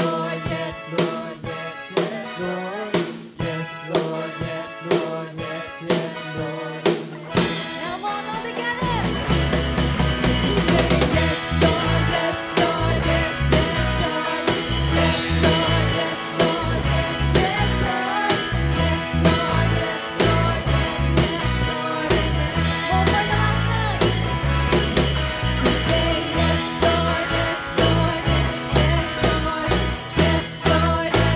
Lord, yes, Lord, yes, yes, Lord. Yes, Lord, yes, Lord, yes, yes, Lord. Come on, all together. Say yes, Lord, yes, Lord, yes, yes, Lord. Yes, Lord, yes, Lord, yes, yes, Lord. Yes, Lord, yes, Lord, yes, yes, Lord. One more time. Say yes, Lord, yes, Lord, yes, yes, Lord. Yes, Lord, yes,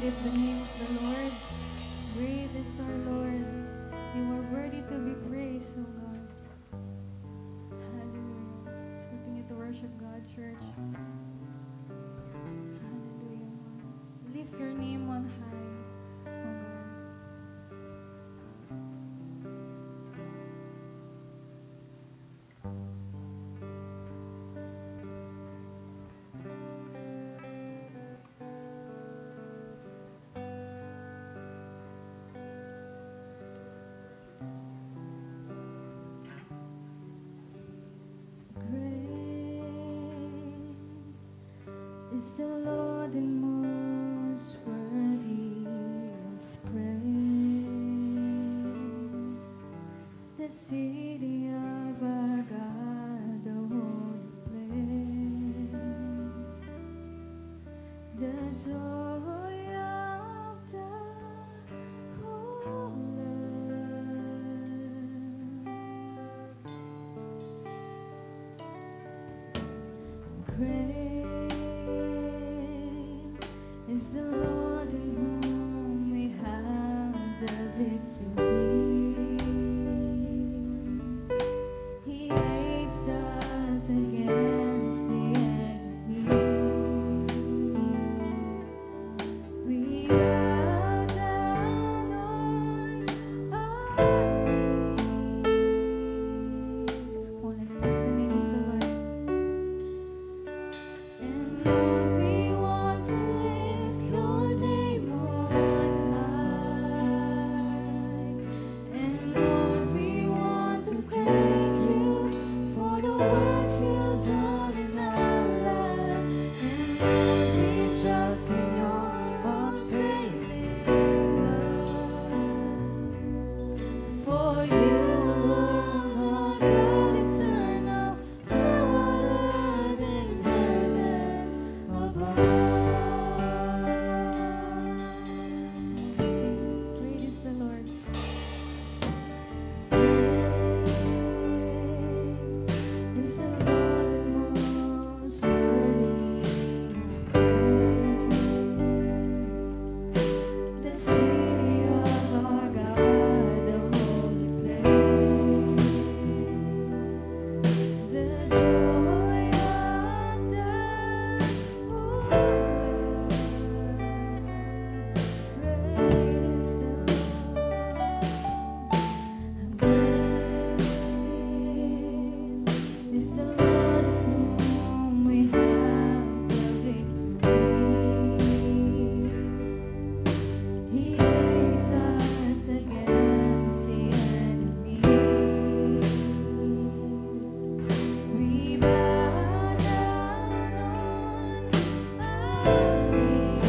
lift the name of the Lord. Great is our Lord. You are worthy to be praised, O God. Hallelujah. Let's continue to worship God, church. Hallelujah. Lift your name on high, O God. Is the Lord and most worthy of praise. The city of our God, the holy place. The joy of the whole earth. Great is the Lord in whom we have the victory. He aids us against the enemy. We bow down on our knees. Oh, let's lift the name of the Lord. And Lord, we want to lift your name on high. And Lord, we want to thank you for the works you've done in our lives. And Lord, we trust in your unfailing love. For you alone are God eternal, forever in heaven above. Great is the Lord. Great is the Lord and most worthy of praise. The city of our God, the holy place. The joy of the whole earth. Great is the Lord, and great is the Lord in whom we have the victory. He aids us against the enemies. We bow down on our knees.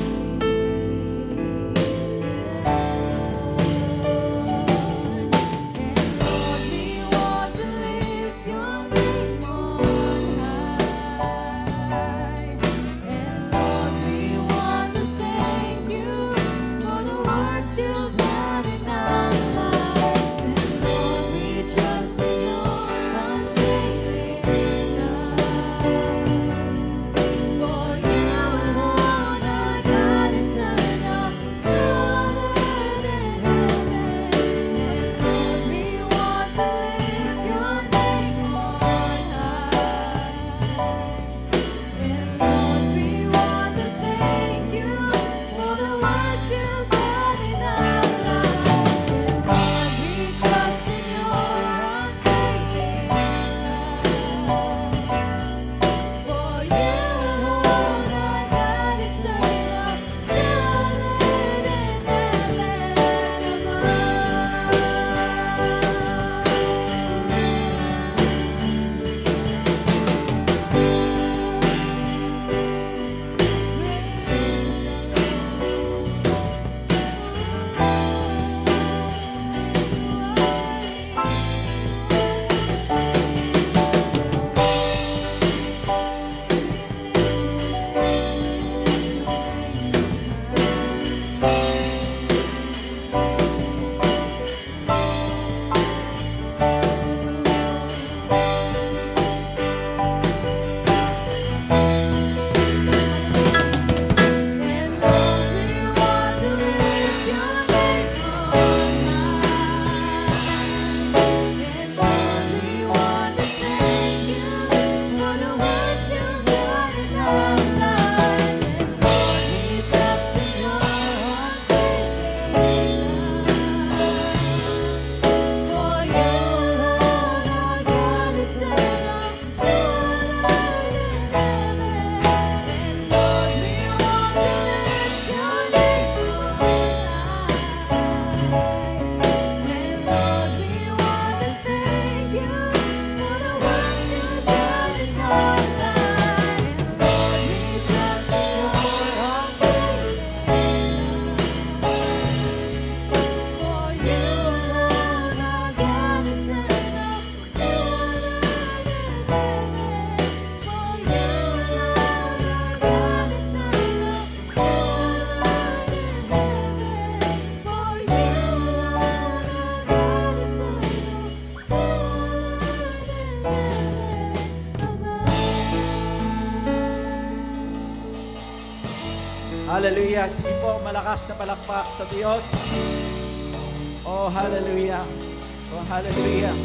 And Lord, we want to lift your name on high. And Lord, we want to thank you for the works you've done in our lives. And Lord, we trust in your unfailing love. For you alone are God eternal, forever in heaven. And Lord, we want to lift your name on high. And Lord, we want to thank you for the works you've done in our lives. And Lord, we trust in your unfailing love. For you alone are God eternal, forever in heaven above. Hallelujah. Sige po, malakas na palakpak sa Diyos. Oh, hallelujah. Oh, hallelujah.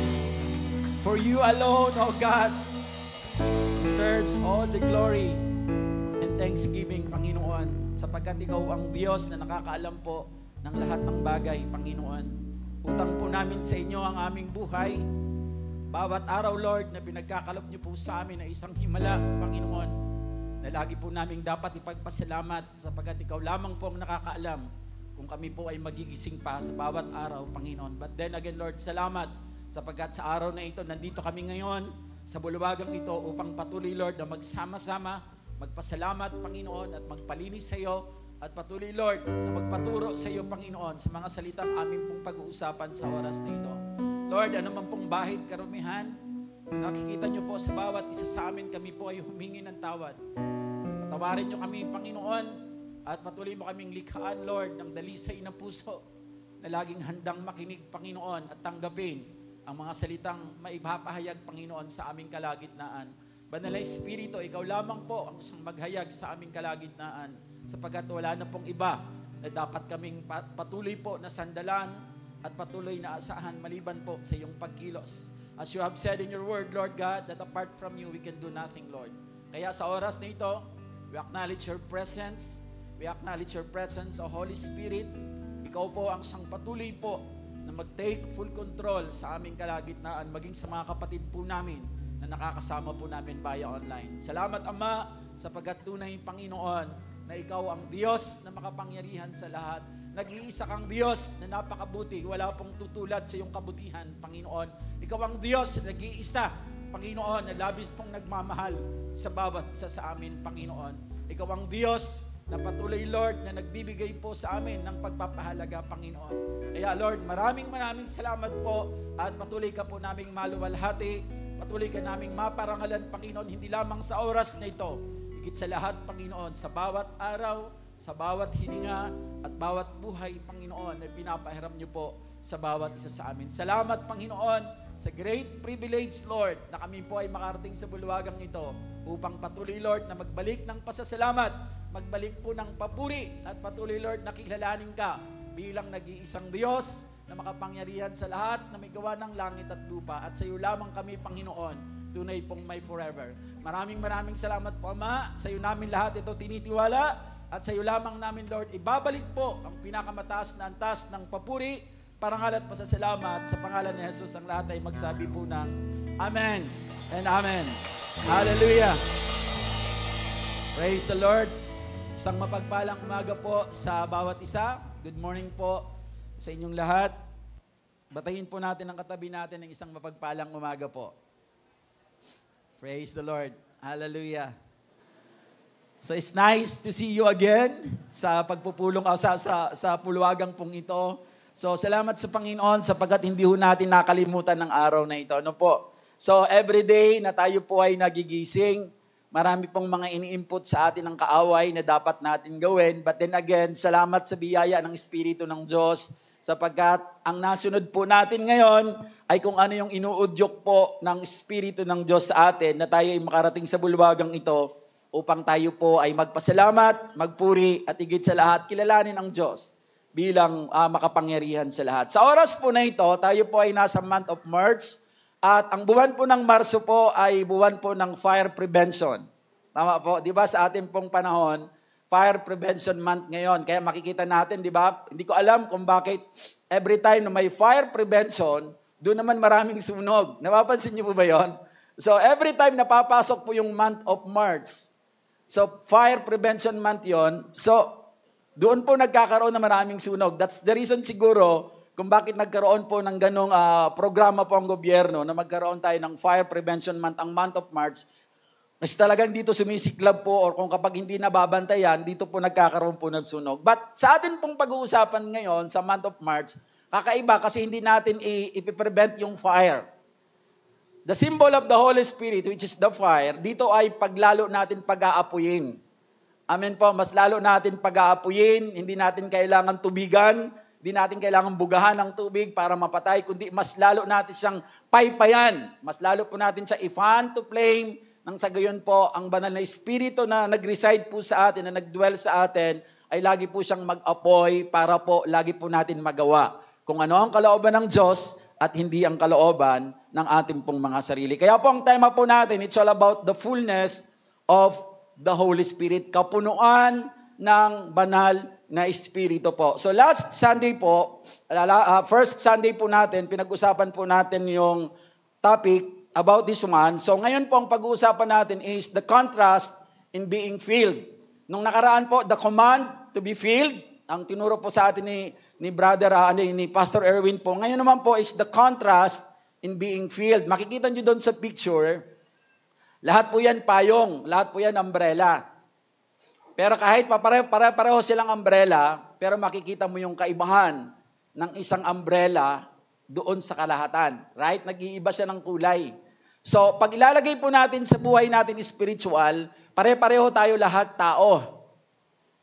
For you alone, oh God, deserves all the glory and thanksgiving, Panginoon, sapagkat ikaw ang Diyos na nakakaalam po ng lahat ng bagay, Panginoon. Utang po namin sa inyo ang aming buhay. Bawat araw, Lord, na pinagkakalob niyo po sa amin na isang himala, Panginoon, na lagi po namin dapat ipagpasalamat sapagkat ikaw lamang po ang nakakaalam kung kami po ay magigising pa sa bawat araw, Panginoon. But then again, Lord, salamat sapagkat sa araw na ito, nandito kami ngayon sa bulwagang ito upang patuloy, Lord, na magsama-sama, magpasalamat, Panginoon, at magpalinis sa iyo, at patuloy, Lord, na magpaturo sa iyo, Panginoon, sa mga salitang aming pong pag-uusapan sa oras na ito. Lord, ano man pong bahid, karumihan, nakikita niyo po sa bawat isa sa amin, kami po ay humingi ng tawad. Patawarin niyo kami, Panginoon, at patuloy mo kaming likhaan, Lord, ng dalisay na puso na laging handang makinig, Panginoon, at tanggapin ang mga salitang maipapahayag, Panginoon, sa aming kalagitnaan. Banal na Espiritu, ikaw lamang po ang isang maghayag sa aming kalagitnaan, sapagkat wala na pong iba na dapat kaming patuloy po na sandalan at patuloy na asahan maliban po sa iyong pagkilos. As you have said in your word, Lord God, that apart from you, we can do nothing, Lord. Kaya sa oras na ito, we acknowledge your presence. We acknowledge your presence, O Holy Spirit. Ikaw po ang isang patuloy po na mag-take full control sa aming kalagitnaan, maging sa mga kapatid po namin na nakakasama po namin via online. Salamat, Ama, sapagkat tunay, Panginoon, na ikaw ang Diyos na makapangyarihan sa lahat. Nag-iisa kang Diyos na napakabuti. Wala pong tutulad sa iyong kabutihan, Panginoon. Ikaw ang Diyos na nag-iisa, Panginoon, na labis pong nagmamahal sa bawat isa sa amin, Panginoon. Ikaw ang Diyos na patuloy, Lord, na nagbibigay po sa amin ng pagpapahalaga, Panginoon. Kaya, Lord, maraming salamat po at patuloy ka po naming maluwalhati, patuloy ka naming maparangalan, Panginoon, hindi lamang sa oras na ito, higit sa lahat, Panginoon, sa bawat araw, sa bawat hininga at bawat buhay, Panginoon, na pinapahiram niyo po sa bawat isa sa amin. Salamat, Panginoon, sa great privilege, Lord, na kami po ay makarating sa bulwagang ito upang patuloy, Lord, na magbalik ng pasasalamat, magbalik po ng papuri at patuloy, Lord, na kilalanin ka bilang nag-iisang Diyos na makapangyarihan sa lahat na may gawa ng langit at lupa at sa iyo lamang kami, Panginoon, tunay pong may forever. Maraming salamat po, Ama. Sa iyo namin lahat ito tinitiwala at sa iyo lamang namin, Lord, ibabalik po ang pinakamataas na antas ng papuri, parangal at pasasalamat sa pangalan ni Jesus. Ang lahat ay magsabi po ng Amen and Amen. Hallelujah. Praise the Lord. Isang mapagpalang umaga po sa bawat isa. Good morning po sa inyong lahat. Batayin po natin ang katabi natin ng isang mapagpalang umaga po. Praise the Lord. Hallelujah. So it's nice to see you again sa pagpupulong sa puluwagang pong ito. So salamat sa Panginoon sapagkat hindi ho natin nakalimutan ng araw na ito. Ano po? So every day na tayo po ay nagigising, marami pong mga ini-input sa atin ng kaaway na dapat natin gawin. But then again, salamat sa biyaya ng Espiritu ng Diyos sapagkat ang nasunod po natin ngayon ay kung ano yung inuudyok po ng Espiritu ng Diyos sa atin na tayo ay makarating sa bulwagang ito upang tayo po ay magpasalamat, magpuri, at higit sa lahat, kilalanin ang Diyos bilang makapangyarihan sa lahat. Sa oras po na ito, tayo po ay nasa month of March, at ang buwan po ng Marso po ay buwan po ng fire prevention. Tama po, di ba sa ating pong panahon, fire prevention month ngayon. Kaya makikita natin, di ba? Hindi ko alam kung bakit every time na may fire prevention, doon naman maraming sunog. Napapansin niyo po ba yon? So every time napapasok po yung month of March, so, fire prevention month yon. So, doon po nagkakaroon na maraming sunog. That's the reason siguro kung bakit nagkaroon po ng ganong programa po ang gobyerno na magkaroon tayo ng fire prevention month, ang month of March. Mas talagang dito sumisiklab po or kung kapag hindi nababantayan, dito po nagkakaroon po ng sunog. But sa atin pong pag-uusapan ngayon sa month of March, kakaiba kasi hindi natin ipiprevent yung fire. The symbol of the Holy Spirit, which is the fire, dito ay paglalo natin pag-aapuyin. Amen po, mas lalo natin pag-aapuyin, hindi natin kailangan tubigan, hindi natin kailangan bugahan ng tubig para mapatay, kundi mas lalo natin siyang paypayan. Mas lalo po natin siya i-fan to flame, nang sa gayon po, ang banal na Espiritu na nag-reside po sa atin, na nag-dwell sa atin, ay lagi po siyang mag-apoy para po lagi po natin magawa kung ano ang kalooban ng Diyos at hindi ang kalooban ng ating pong mga sarili. Kaya po ang tema po natin, it's all about the fullness of the Holy Spirit, kapunuan ng banal na Espiritu po. So last Sunday po, first Sunday po natin, pinag-usapan po natin yung topic about this one. So ngayon po ang pag-uusapan natin is the contrast in being filled. Nung nakaraan po, the command to be filled, ang tinuro po sa atin ni brother, ni Pastor Erwin po. Ngayon naman po is the contrast in being filled. Makikita nyo doon sa picture, lahat po yan payong, lahat po yan umbrella. Pero kahit pareho silang umbrella, pero makikita mo yung kaibahan ng isang umbrella doon sa kalahatan. Right? Nag-iiba siya ng kulay. So, pag ilalagay po natin sa buhay natin spiritual, pare-pareho tayo lahat tao.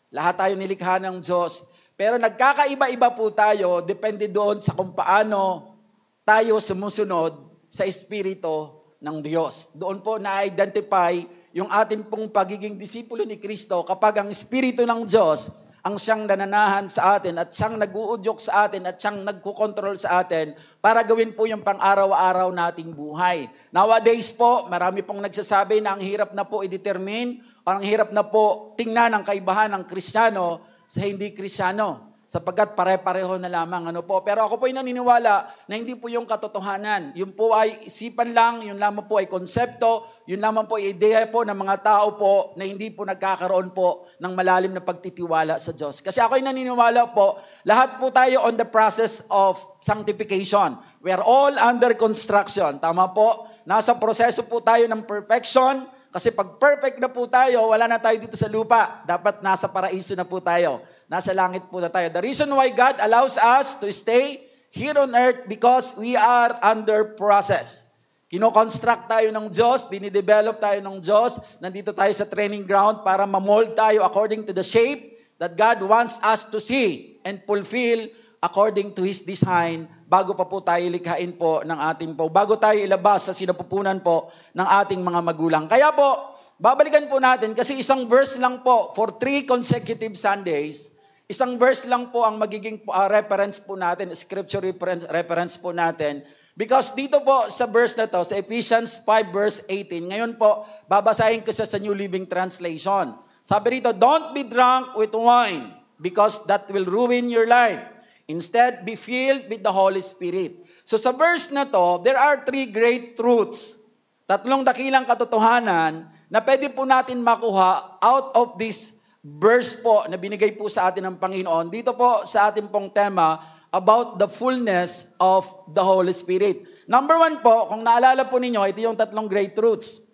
Lahat tayo nilikha ng Diyos. Pero nagkakaiba-iba po tayo, depende doon sa kung paano tayo sumusunod sa Espiritu ng Diyos. Doon po na-identify yung ating pong pagiging disipulo ni Kristo kapag ang Espiritu ng Diyos ang siyang nananahan sa atin at siyang nag-uudyok sa atin at siyang nagkukontrol sa atin para gawin po yung pang-araw-araw nating buhay. Nowadays po, marami pong nagsasabi na ang hirap na po i-determine o ang hirap na po tingnan ang kaibahan ng Kristiyano sa hindi Kristiyano. Sapagkat pare-pareho na lamang. Pero ako po ay naniniwala na hindi po yung katotohanan. Yun po ay isipan lang, yun lamang po ay konsepto, yun lamang po ay ideya po ng mga tao po na hindi po nagkakaroon po ng malalim na pagtitiwala sa Diyos. Kasi ako ay naniniwala po, lahat po tayo on the process of sanctification. We are all under construction. Tama po? Nasa proseso po tayo ng perfection. Kasi pag perfect na po tayo, wala na tayo dito sa lupa. Dapat nasa paraiso na po tayo. Nasa langit po na tayo. The reason why God allows us to stay here on earth because we are under process. Kino-construct tayo ng Diyos, dinidevelop tayo ng Diyos. Nandito tayo sa training ground para ma-mold tayo according to the shape that God wants us to see and fulfill according to His design bago pa po tayo likhain po ng ating po, bago tayo ilabas sa sinapupunan po ng ating mga magulang. Kaya po, babalikan po natin kasi isang verse lang po for 3 consecutive Sundays, isang verse lang po ang magiging reference po natin, scripture reference po natin. Because dito po sa verse na to, sa Ephesians 5 verse 18, ngayon po, babasahin ko siya sa New Living Translation. Sabi rito, don't be drunk with wine because that will ruin your life. Instead, be filled with the Holy Spirit. So sa verse na to, there are 3 great truths. 3 dakilang katotohanan na pwede po natin makuha out of this verse po na binigay po sa atin ng Panginoon. Dito po sa ating pong tema about the fullness of the Holy Spirit. Number 1 po, kung naalala po ninyo, ito yung 3 great truths.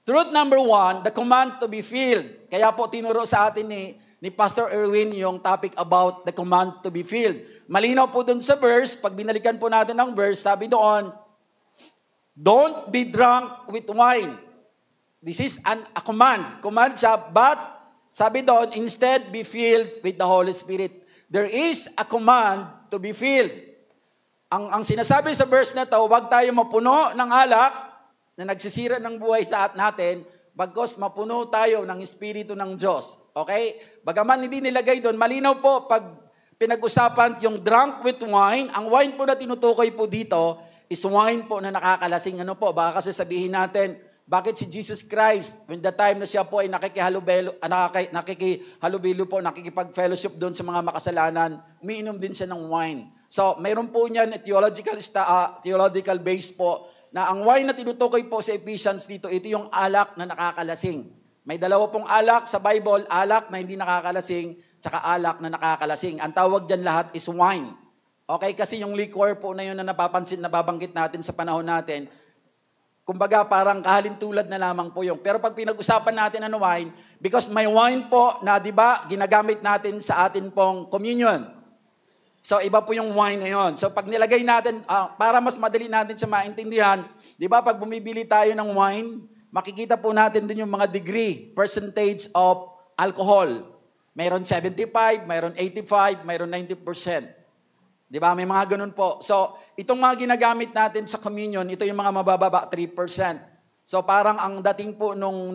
Truth number 1, the command to be filled. Kaya po tinuro sa atin ni Pastor Erwin yung topic about the command to be filled. Malinaw po dun sa verse, pag binalikan po natin ang verse, sabi doon, don't be drunk with wine. This is a command. Command siya, but sabi doon, instead be filled with the Holy Spirit. There is a command to be filled. Ang sinasabi sa verse na to, huwag tayo mapuno ng alak na nagsisira ng buhay sa natin, bagkos mapuno tayo ng Espiritu ng Diyos. Okay? Bagaman hindi nilagay doon, malinaw po pag pinag-usapan yung drunk with wine, ang wine po na tinutukoy po dito is wine po na nakakalasing. Baka kasi sabihin natin, bakit si Jesus Christ, when the time na siya po ay nakikihalubilo po, nakikipag-fellowship doon sa mga makasalanan, umiinom din siya ng wine. So, mayroon po niyan theological base po, na ang wine na tinutukoy po sa Ephesians dito, ito yung alak na nakakalasing. May 2 pong alak sa Bible, alak na hindi nakakalasing, tsaka alak na nakakalasing. Ang tawag dyan lahat is wine. Okay, kasi yung liquor po na yun na nababanggit natin sa panahon natin, kumbaga parang kahalintulad na lamang po yung. Pero pag pinag-usapan natin ang wine, because may wine po na, di ba, ginagamit natin sa atin pong communion. So, iba po yung wine na yun. So, pag nilagay natin, para mas madali natin sa maintindihan, di ba, pag bumibili tayo ng wine, makikita po natin din yung mga degree, percentage of alcohol. Mayroon 75, mayroon 85, mayroon 90%. Di ba? May mga ganun po. So, itong mga ginagamit natin sa communion, ito yung mga mabababa, 3%. So, parang ang dating po nung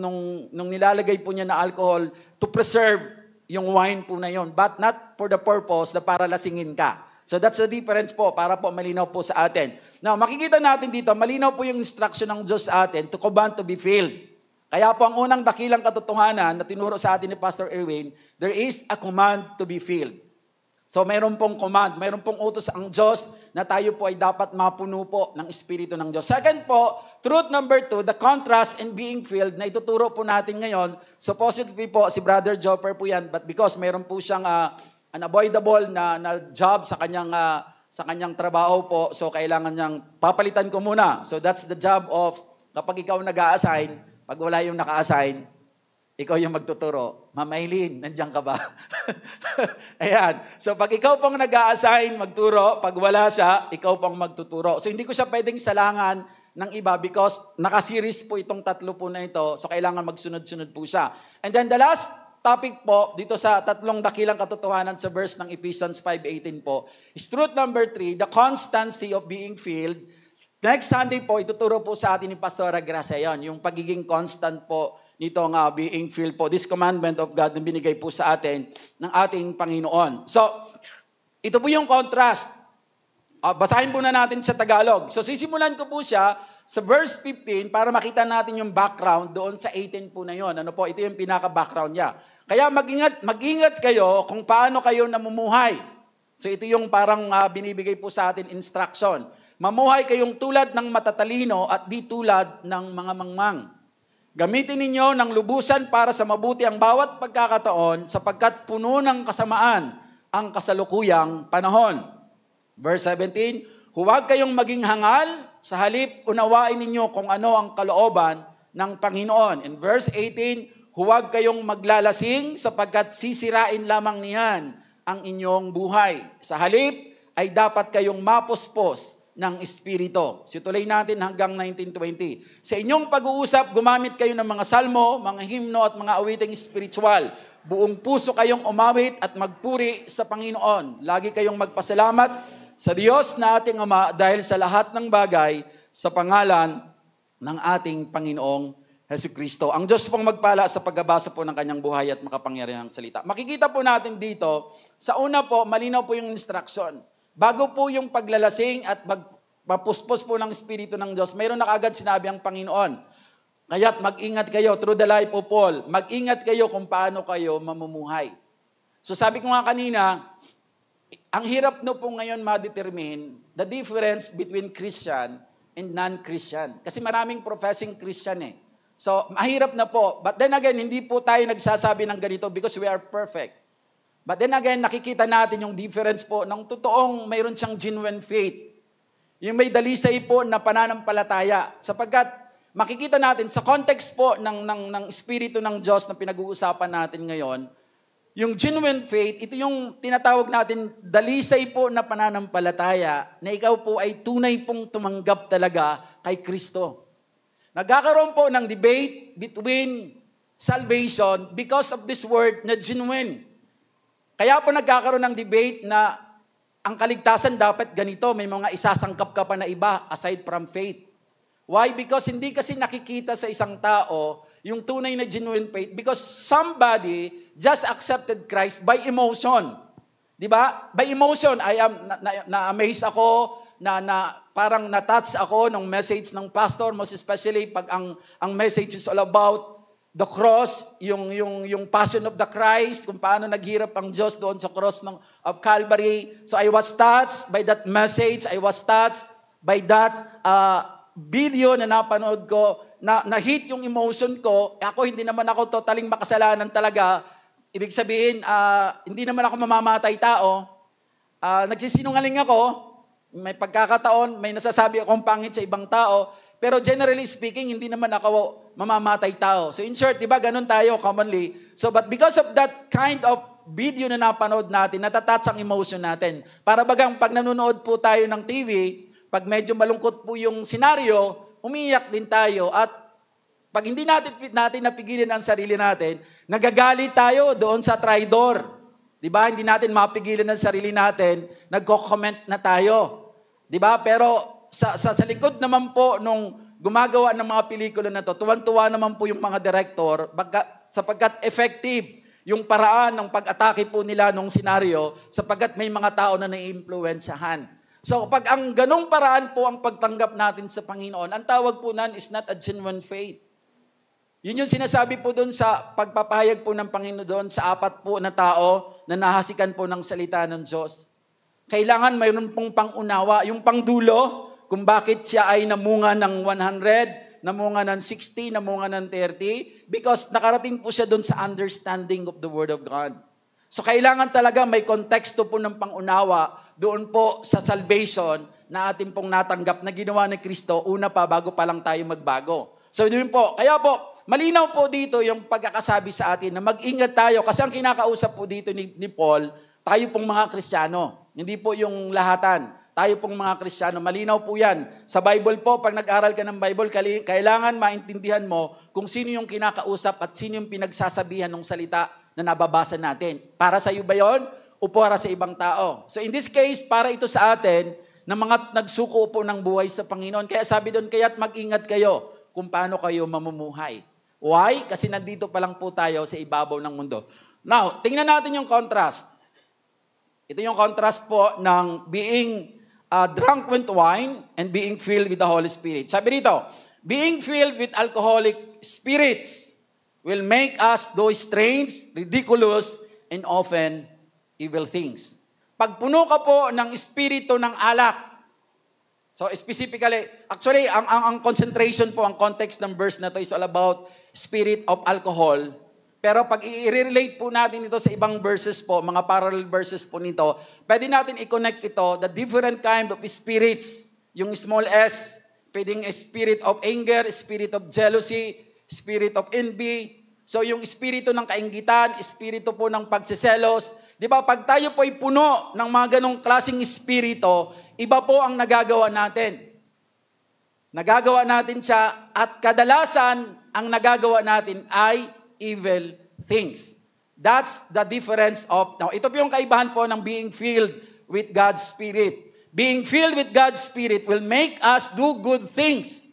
nilalagay po niya na alcohol to preserve yung wine po na yon, but not for the purpose na para lasingin ka. So that's the difference po, para po malinaw po sa atin. Now, makikita natin dito, malinaw po yung instruction ng Diyos sa atin to command to be filled. Kaya po ang unang dakilang katotohanan na tinuro sa atin ni Pastor Erwin, there is a command to be filled. So mayroon pong command, mayroon pong utos ang Diyos na tayo po ay dapat mapuno po ng Espiritu ng Diyos. Second po, truth number 2, the contrast in being filled na ituturo po natin ngayon. Supposedly po, si Brother Jopper po yan, but because mayroon po siyang unavoidable na job sa kanyang trabaho po, so kailangan niyang papalitan ko muna. So that's the job of, kapag ikaw nag-a-assign, pag wala yung naka-assign, ikaw yung magtuturo. Ma'am Aileen, nandiyan ka ba? Ayan. So pag ikaw pong nag-a-assign magturo, pag wala siya, ikaw pong magtuturo. So hindi ko siya pwedeng salangan ng iba because naka-series po itong tatlo po na ito. So kailangan magsunod-sunod po siya. And then the last topic po, dito sa tatlong dakilang katotohanan sa verse ng Ephesians 5:18 po, is truth number 3, the constancy of being filled. Next Sunday po, ituturo po sa atin ni Pastora Gracia yon, yung pagiging constant po nitong being filled po, this commandment of God na binigay po sa atin ng ating Panginoon. So, ito po yung contrast. Basahin po na natin sa Tagalog. So, sisimulan ko po siya sa verse 15 para makita natin yung background doon sa 18 po na yon. Ano po, ito yung pinaka-background niya. Kaya mag-ingat kayo kung paano kayo namumuhay. So, ito yung parang binibigay po sa atin instruction. Mamuhay kayong tulad ng matatalino at di tulad ng mga mangmang. Gamitin ninyo ng lubusan para sa mabuti ang bawat pagkakataon sapagkat puno ng kasamaan ang kasalukuyang panahon. Verse 17, huwag kayong maging hangal, sa halip unawain ninyo kung ano ang kalooban ng Panginoon. In verse 18, huwag kayong maglalasing sapagkat sisirain lamang niyan ang inyong buhay. Sa halip ay dapat kayong mapuspos ng Espiritu. Situloy natin hanggang 19:20. Sa inyong pag-uusap, gumamit kayo ng mga salmo, mga himno at mga awiting spiritual. Buong puso kayong umawit at magpuri sa Panginoon. Lagi kayong magpasalamat sa Diyos na ating Ama dahil sa lahat ng bagay sa pangalan ng ating Panginoong Jesucristo. Ang Diyos pong magpala sa pagbabasa po ng kanyang buhay at makapangyarihang salita. Makikita po natin dito, sa una po, malinaw po yung instruction. Bago po yung paglalasing at mapuspos po ng Espiritu ng Diyos, mayroon na kaagad sinabi ang Panginoon. Kaya't mag-ingat kayo through the life of Paul. Mag-ingat kayo kung paano kayo mamumuhay. So sabi ko nga kanina, ang hirap no po ngayon ma-determine the difference between Christian and non-Christian. Kasi maraming professing Christian eh. So mahirap na po. But then again, hindi po tayo nagsasabi ng ganito because we are perfect. But then again, nakikita natin yung difference po ng totoong mayroon siyang genuine faith. Yung may dalisay po na pananampalataya. Sapagkat makikita natin sa context po ng Espiritu ng Diyos na pinag-uusapan natin ngayon, yung genuine faith, ito yung tinatawag natin dalisay po na pananampalataya na ikaw po ay tunay pong tumanggap talaga kay Kristo. Nagkakaroon po ng debate between salvation because of this word na genuine. Kaya po nagkakaroon ng debate na ang kaligtasan dapat ganito, may mga isasangkap ka pa na iba aside from faith. Why? Because hindi kasi nakikita sa isang tao yung tunay na genuine faith because somebody just accepted Christ by emotion. Di ba? By emotion, I am na-amaze ako, parang na-touch ako ng message ng pastor, most especially pag ang message is all about the cross, yung passion of the Christ, kung paano naghirap ang Diyos doon sa cross of Calvary. So I was touched by that message. I was touched by that video na napanood ko, na-hit yung emotion ko. Ako, hindi naman ako totaling makasalanan talaga. Ibig sabihin, hindi naman ako mamamatay tao. Nagsisinungaling ako. May pagkakataon, may nasasabi akong pangit sa ibang tao. Pero generally speaking, hindi naman ako mamamatay tao. So in short, di ba, ganun tayo commonly. So but because of that kind of video na napanood natin, natatats ang emotion natin. Para bagang pag nanonood po tayo ng TV, pag medyo malungkot po yung senaryo, umiyak din tayo. At pag hindi natin napigilan ang sarili natin, nagagalit tayo doon sa traidor. Di ba? Hindi natin mapigilan ang sarili natin, nagko-comment na tayo. Di ba? Pero sa likod naman po nung gumagawa ng mga pelikula na to, tuwan-tuwa naman po yung mga director sapagkat effective yung paraan ng pag-atake po nila nung senaryo sapagkat may mga tao na naiimpluwensyahan. So pag ang ganong paraan po ang pagtanggap natin sa Panginoon, ang tawag po nan is not a genuine faith. Yun yung sinasabi po doon sa pagpapahayag po ng Panginoon doon sa 4 po na tao na nahasikan po ng salita ng Diyos. Kailangan mayroon pong pangunawa, yung pangdulo, kung bakit siya ay namunga ng 100, namunga ng 60, namunga ng 30, because nakarating po siya doon sa understanding of the Word of God. So kailangan talaga may konteksto po ng pangunawa doon po sa salvation na ating pong natanggap na ginawa ni Kristo, una pa bago pa lang tayo magbago. So yun po, kaya po, malinaw po dito yung pagkakasabi sa atin na mag-ingat tayo kasi ang kinakausap po dito ni Paul, tayo pong mga Kristiyano, hindi po yung lahatan. Tayo pong mga Kristiyano, malinaw po yan. Sa Bible po, pag nag-aral ka ng Bible, kailangan maintindihan mo kung sino yung kinakausap at sino yung pinagsasabihan ng salita na nababasa natin. Para sa iyo ba yun? O para sa ibang tao? So in this case, para ito sa atin, na mga nagsuko po ng buhay sa Panginoon. Kaya sabi doon, kaya't mag-ingat kayo kung paano kayo mamumuhay. Why? Kasi nandito pa lang po tayo sa ibabaw ng mundo. Now, tingnan natin yung contrast. Ito yung contrast po ng being drunk with wine and being filled with the Holy Spirit. Sabi dito, being filled with alcoholic spirits will make us do strange, ridiculous, and often evil things. Pag puno ka po ng espiritu ng alak, so specifically, actually, ang concentration po, ang context ng verse na to is all about spirit of alcohol. Pero pag i-relate po natin ito sa ibang verses po, mga parallel verses po nito, pwede natin i-connect ito, the different kind of spirits, yung small s, pwedeng spirit of anger, spirit of jealousy, spirit of envy. So yung espiritu ng kainggitan, espiritu po ng pagsiselos. Di ba, pag tayo po ay puno ng mga ganong klaseng espiritu, iba po ang nagagawa natin. Nagagawa natin siya at kadalasan ang nagagawa natin ay evil things. That's the difference of, now ito po yung kaibahan po ng being filled with God's Spirit. Being filled with God's Spirit will make us do good things,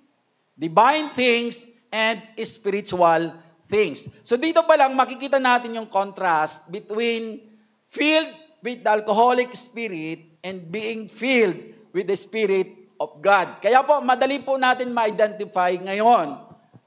divine things, and spiritual things. So dito pa lang makikita natin yung contrast between filled with the alcoholic spirit and being filled with the Spirit of God. Kaya po, madali po natin ma-identify ngayon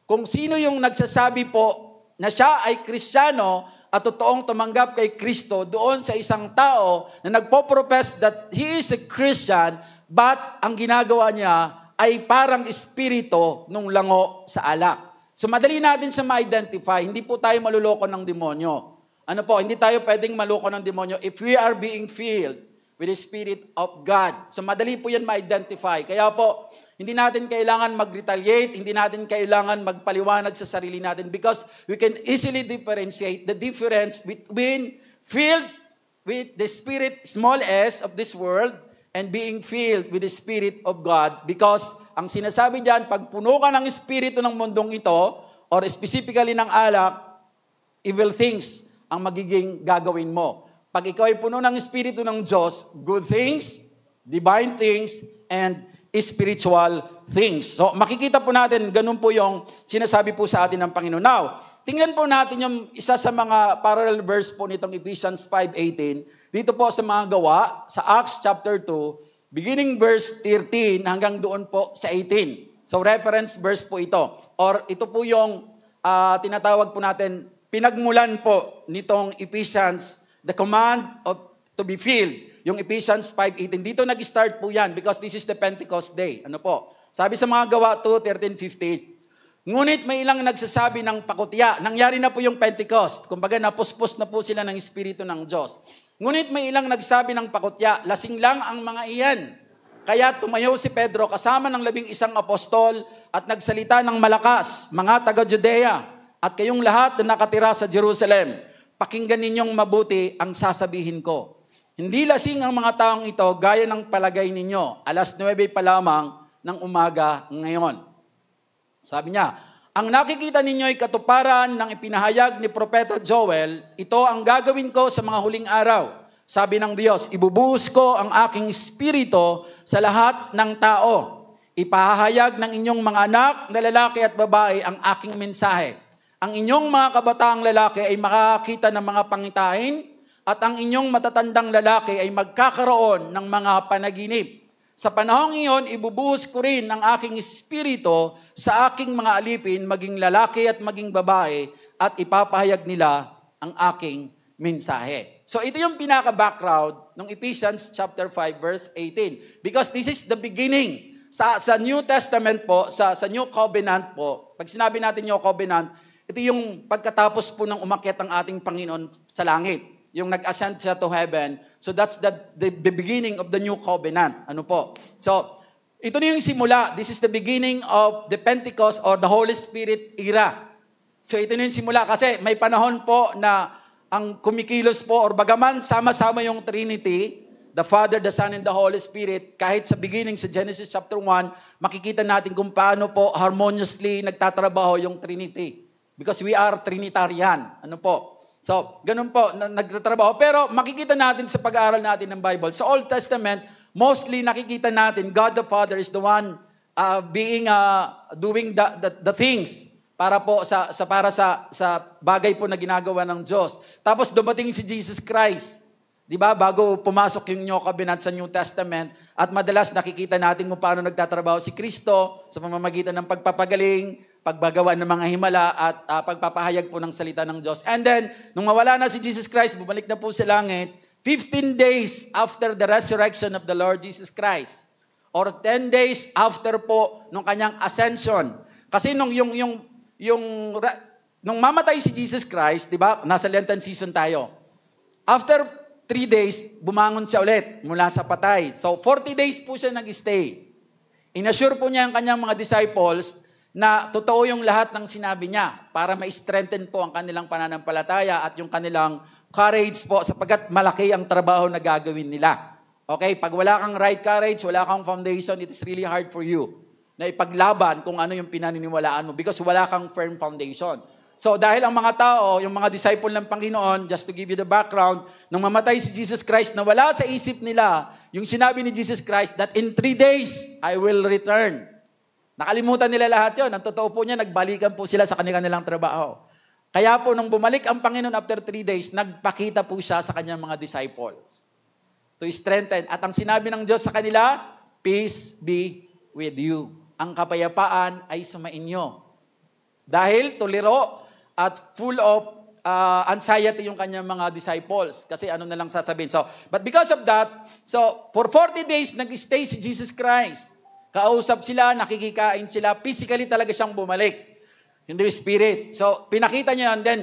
kung sino yung nagsasabi po na siya ay Kristiyano at totoong tumanggap kay Kristo doon sa isang tao na nagpo-profess that he is a Christian but ang ginagawa niya ay parang espiritu nung lango sa alak. So madali natin siya ma-identify. Hindi po tayo maluloko ng demonyo. Ano po, hindi tayo pwedeng maloko ng demonyo if we are being filled with the Spirit of God. So madali po yan ma-identify. Kaya po, hindi natin kailangan mag-retaliate, hindi natin kailangan magpaliwanag sa sarili natin because we can easily differentiate the difference between filled with the spirit, small s, of this world and being filled with the Spirit of God. Because ang sinasabi diyan, pag puno ka ng espiritu ng mundong ito, or specifically ng alak, evil things ang magiging gagawin mo. Pag ikaw ay puno ng espiritu ng Diyos, good things, divine things, and spiritual things. So makikita po natin, ganun po yung sinasabi po sa atin ng Panginoon. Now, tingnan po natin yung isa sa mga parallel verse po nitong Ephesians 5:18. Dito po sa mga gawa, sa Acts chapter 2, beginning verse 13 hanggang doon po sa 18. So reference verse po ito. Or ito po yung tinatawag po natin, pinagmulan po nitong Ephesians, the command of to be filled. Yung Ephesians 5:18. Dito nag-start po yan because this is the Pentecost Day. Ano po? Sabi sa mga gawa 2:13-15. Ngunit may ilang nagsasabi ng pakutya. Nangyari na po yung Pentecost. Kumbaga napuspos na po sila ng Espiritu ng Diyos. Ngunit may ilang nagsabi ng pakutya, lasing lang ang mga iyan. Kaya tumayo si Pedro kasama ng 11 apostol at nagsalita ng malakas, mga taga-Judea, at kayong lahat na nakatira sa Jerusalem, pakinggan ninyong mabuti ang sasabihin ko. Hindi lasing ang mga taong ito gaya ng palagay ninyo. 9:00 pa lamang ng umaga ngayon. Sabi niya, ang nakikita ninyo ay katuparan ng ipinahayag ni Propeta Joel, ito ang gagawin ko sa mga huling araw. Sabi ng Diyos, ibubuhos ko ang aking espiritu sa lahat ng tao. Ipahahayag ng inyong mga anak na lalaki at babae ang aking mensahe. Ang inyong mga kabataang lalaki ay makakita ng mga pangitain at ang inyong matatandang lalaki ay magkakaroon ng mga panaginip. Sa panahong iyon, ibubuhos ko rin ang aking espiritu sa aking mga alipin, maging lalaki at maging babae, at ipapahayag nila ang aking mensahe. So ito yung pinaka-background ng Ephesians chapter 5 verse 18. Because this is the beginning. Sa New Testament po, sa New Covenant po, pag sinabi natin New Covenant, ito yung pagkatapos po ng umakyat ang ating Panginoon sa langit. Yung nag-ascend siya to heaven. So that's the beginning of the New Covenant. Ano po? So, ito na yung simula. This is the beginning of the Pentecost or the Holy Spirit era. So ito na yung simula. Kasi may panahon po na ang kumikilos po or bagaman sama-sama yung Trinity, the Father, the Son, and the Holy Spirit, kahit sa beginning sa Genesis chapter 1, makikita natin kung paano po harmoniously nagtatrabaho yung Trinity. Because we are Trinitarian. Ano po? So, ganun po, nagtatrabaho. Pero makikita natin sa pag-aaral natin ng Bible. Sa Old Testament, mostly nakikita natin God the Father is the one doing the things para po sa bagay po na ginagawa ng Diyos. Tapos dumating si Jesus Christ. 'Di ba? Bago pumasok yung New Covenant sa New Testament, at madalas nakikita natin kung paano nagtatrabaho si Kristo sa pamamagitan ng pagpapagaling, pagbagawa ng mga himala at pagpapahayag po ng salita ng Diyos. And then, nung mawala na si Jesus Christ, bumalik na po sa langit, 15 days after the resurrection of the Lord Jesus Christ, or 10 days after po nung kanyang ascension. Kasi nung mamatay si Jesus Christ, di ba? Nasa Lenten season tayo. After 3 days, bumangon siya ulit mula sa patay. So, 40 days po siya nag-stay. Inassure po niya ang kanyang mga disciples na totoo yung lahat ng sinabi niya para ma-strengthen po ang kanilang pananampalataya at yung kanilang courage po sapagkat malaki ang trabaho na gagawin nila. Okay? Pag wala kang right courage, wala kang foundation, it is really hard for you na ipaglaban kung ano yung pinaniniwalaan mo because wala kang firm foundation. So dahil ang mga tao, yung mga disciple ng Panginoon, just to give you the background, nung mamatay si Jesus Christ, na wala sa isip nila yung sinabi ni Jesus Christ that in 3 days, I will return. Nakalimutan nila lahat yun. Ang totoo po niya, nagbalikan po sila sa kanilang trabaho. Kaya po, nung bumalik ang Panginoon after 3 days, nagpakita po siya sa kanyang mga disciples to strengthen. At ang sinabi ng Diyos sa kanila, peace be with you. Ang kapayapaan ay sumainyo. Dahil tuliro at full of anxiety yung kanyang mga disciples. Kasi ano na lang sasabihin. So, but because of that, so for 40 days, nag-stay si Jesus Christ. Kausap sila, nakikikain sila. Physically talaga siyang bumalik. Yung Spirit. So, pinakita niya yun. Then,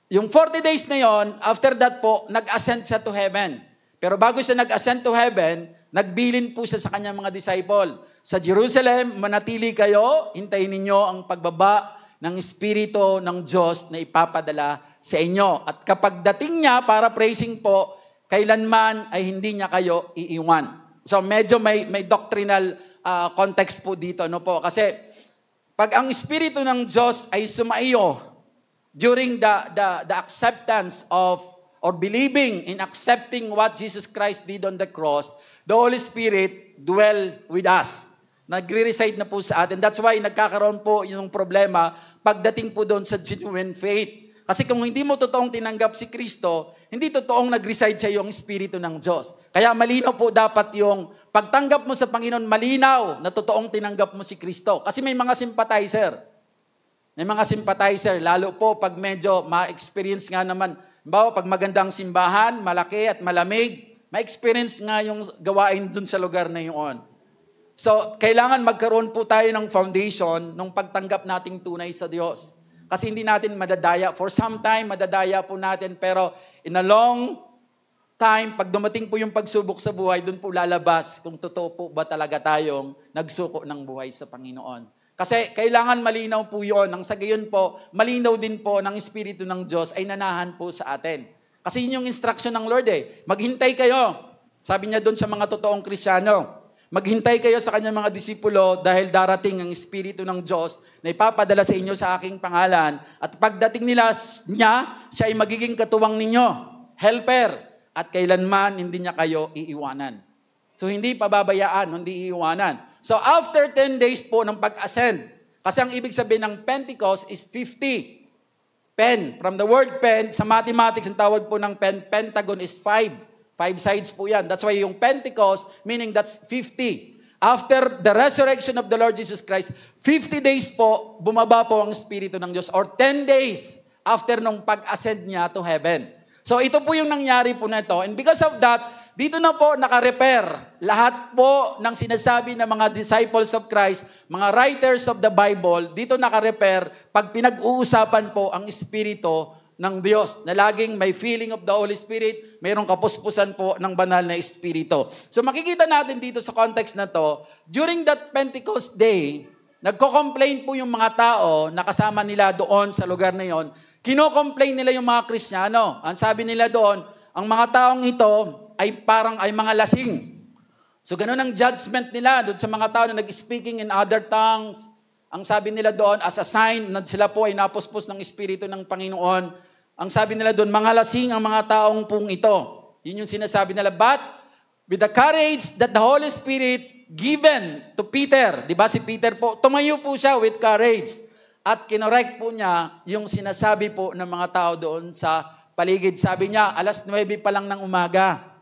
yung 40 days na yon, after that po, nag-ascend siya to heaven. Pero bago siya nag-ascend to heaven, nagbilin po siya sa kanyang mga disciple. Sa Jerusalem, manatili kayo, hintayin ninyo ang pagbaba ng Espiritu ng Diyos na ipapadala sa inyo. At kapag dating niya para praising po, kailanman ay hindi niya kayo iiwan. So medyo may doctrinal context po dito. No po? Kasi pag ang Espiritu ng Diyos ay sumaiyo during the acceptance of or believing in accepting what Jesus Christ did on the cross, the Holy Spirit dwell with us. Nagre-reside na po sa atin. That's why nagkakaroon po yung problema pagdating po doon sa genuine faith. Kasi kung hindi mo totoong tinanggap si Kristo, hindi totoong nag-reside sa iyo ang Espiritu ng Diyos. Kaya malinaw po dapat yung pagtanggap mo sa Panginoon, malinaw na totoong tinanggap mo si Kristo. Kasi may mga sympathizer. May mga sympathizer, lalo po pag medyo ma-experience nga naman. Bawa, pag magandang simbahan, malaki at malamig, ma-experience nga yung gawain dun sa lugar na yun. So, kailangan magkaroon po tayo ng foundation nung pagtanggap nating tunay sa Diyos. Kasi hindi natin madadaya. For some time, madadaya po natin. Pero in a long time, pag dumating po yung pagsubok sa buhay, dun po lalabas kung totoo po ba talaga tayong nagsuko ng buhay sa Panginoon. Kasi kailangan malinaw po yun. Nang sa gayon po, malinaw din po ng Espiritu ng Diyos ay nanahan po sa atin. Kasi yun yung instruction ng Lord eh. Maghintay kayo. Sabi niya dun sa mga totoong Kristiyano. Maghintay kayo sa kanyang mga disipulo dahil darating ang Espiritu ng Diyos na ipapadala sa inyo sa aking pangalan. At pagdating niya, siya ay magiging katuwang ninyo, helper, at kailanman hindi niya kayo iiwanan. So hindi pababayaan, hindi iiwanan. So after 10 days po ng pag-ascend, kasi ang ibig sabihin ng Pentecost is 50. Pen. From the word pen, sa mathematics, ang tawag po ng pen, pentagon is 5. 5 sides po yan. That's why yung Pentecost, meaning that's 50. After the resurrection of the Lord Jesus Christ, 50 days po, bumaba po ang Espiritu ng Diyos, or 10 days after nung pag-ascend niya to heaven. So ito po yung nangyari po na ito. And because of that, dito na po naka-repair lahat po ng sinasabi ng mga disciples of Christ, mga writers of the Bible, dito naka-repair pag pinag-uusapan po ang Espiritu ng Diyos, na laging may feeling of the Holy Spirit, mayroong kapuspusan po ng banal na Espiritu. So makikita natin dito sa context na to, during that Pentecost day, nagko-complain po yung mga tao na kasama nila doon sa lugar na yon. Kino-complain nila yung mga Kristiyano. Ang sabi nila doon, ang mga taong ito ay parang ay mga lasing. So ganun ang judgment nila doon sa mga tao na nag-speaking in other tongues. Ang sabi nila doon, as a sign na sila po ay napuspos ng Espiritu ng Panginoon, ang sabi nila doon, mga lasing ang mga taong pong ito. Yun yung sinasabi nila. But with the courage that the Holy Spirit given to Peter, di ba si Peter po, tumayo po siya with courage. At kinorek po niya yung sinasabi po ng mga tao doon sa paligid. Sabi niya, 9:00 pa lang ng umaga.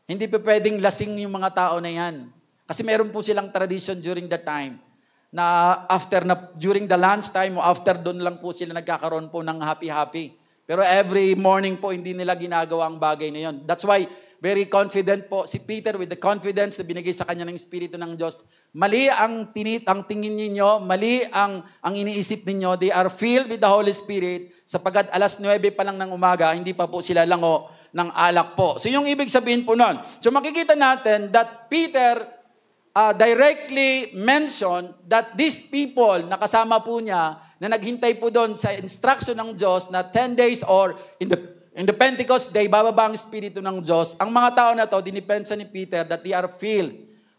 Hindi pa pwedeng lasing yung mga tao na yan. Kasi meron po silang tradition during that time na during the lunch time o after doon lang po sila nagkakaroon po ng happy-happy. Pero every morning po, hindi nila ginagawa ang bagay na yon. That's why, very confident po si Peter with the confidence na binigay sa kanya ng Espiritu ng Diyos. Mali ang tingin ninyo, mali ang iniisip ninyo. They are filled with the Holy Spirit sapagkat 9:00 pa lang ng umaga, hindi pa po sila lango ng alak po. So yung ibig sabihin po nun. So makikita natin that Peter directly mentioned that these people na kasama po niya, na naghintay po doon sa instruction ng Diyos na 10 days or in the Pentecost day, bababa ang Espiritu ng Diyos. Ang mga tao na to, dinipensa ni Peter that they are filled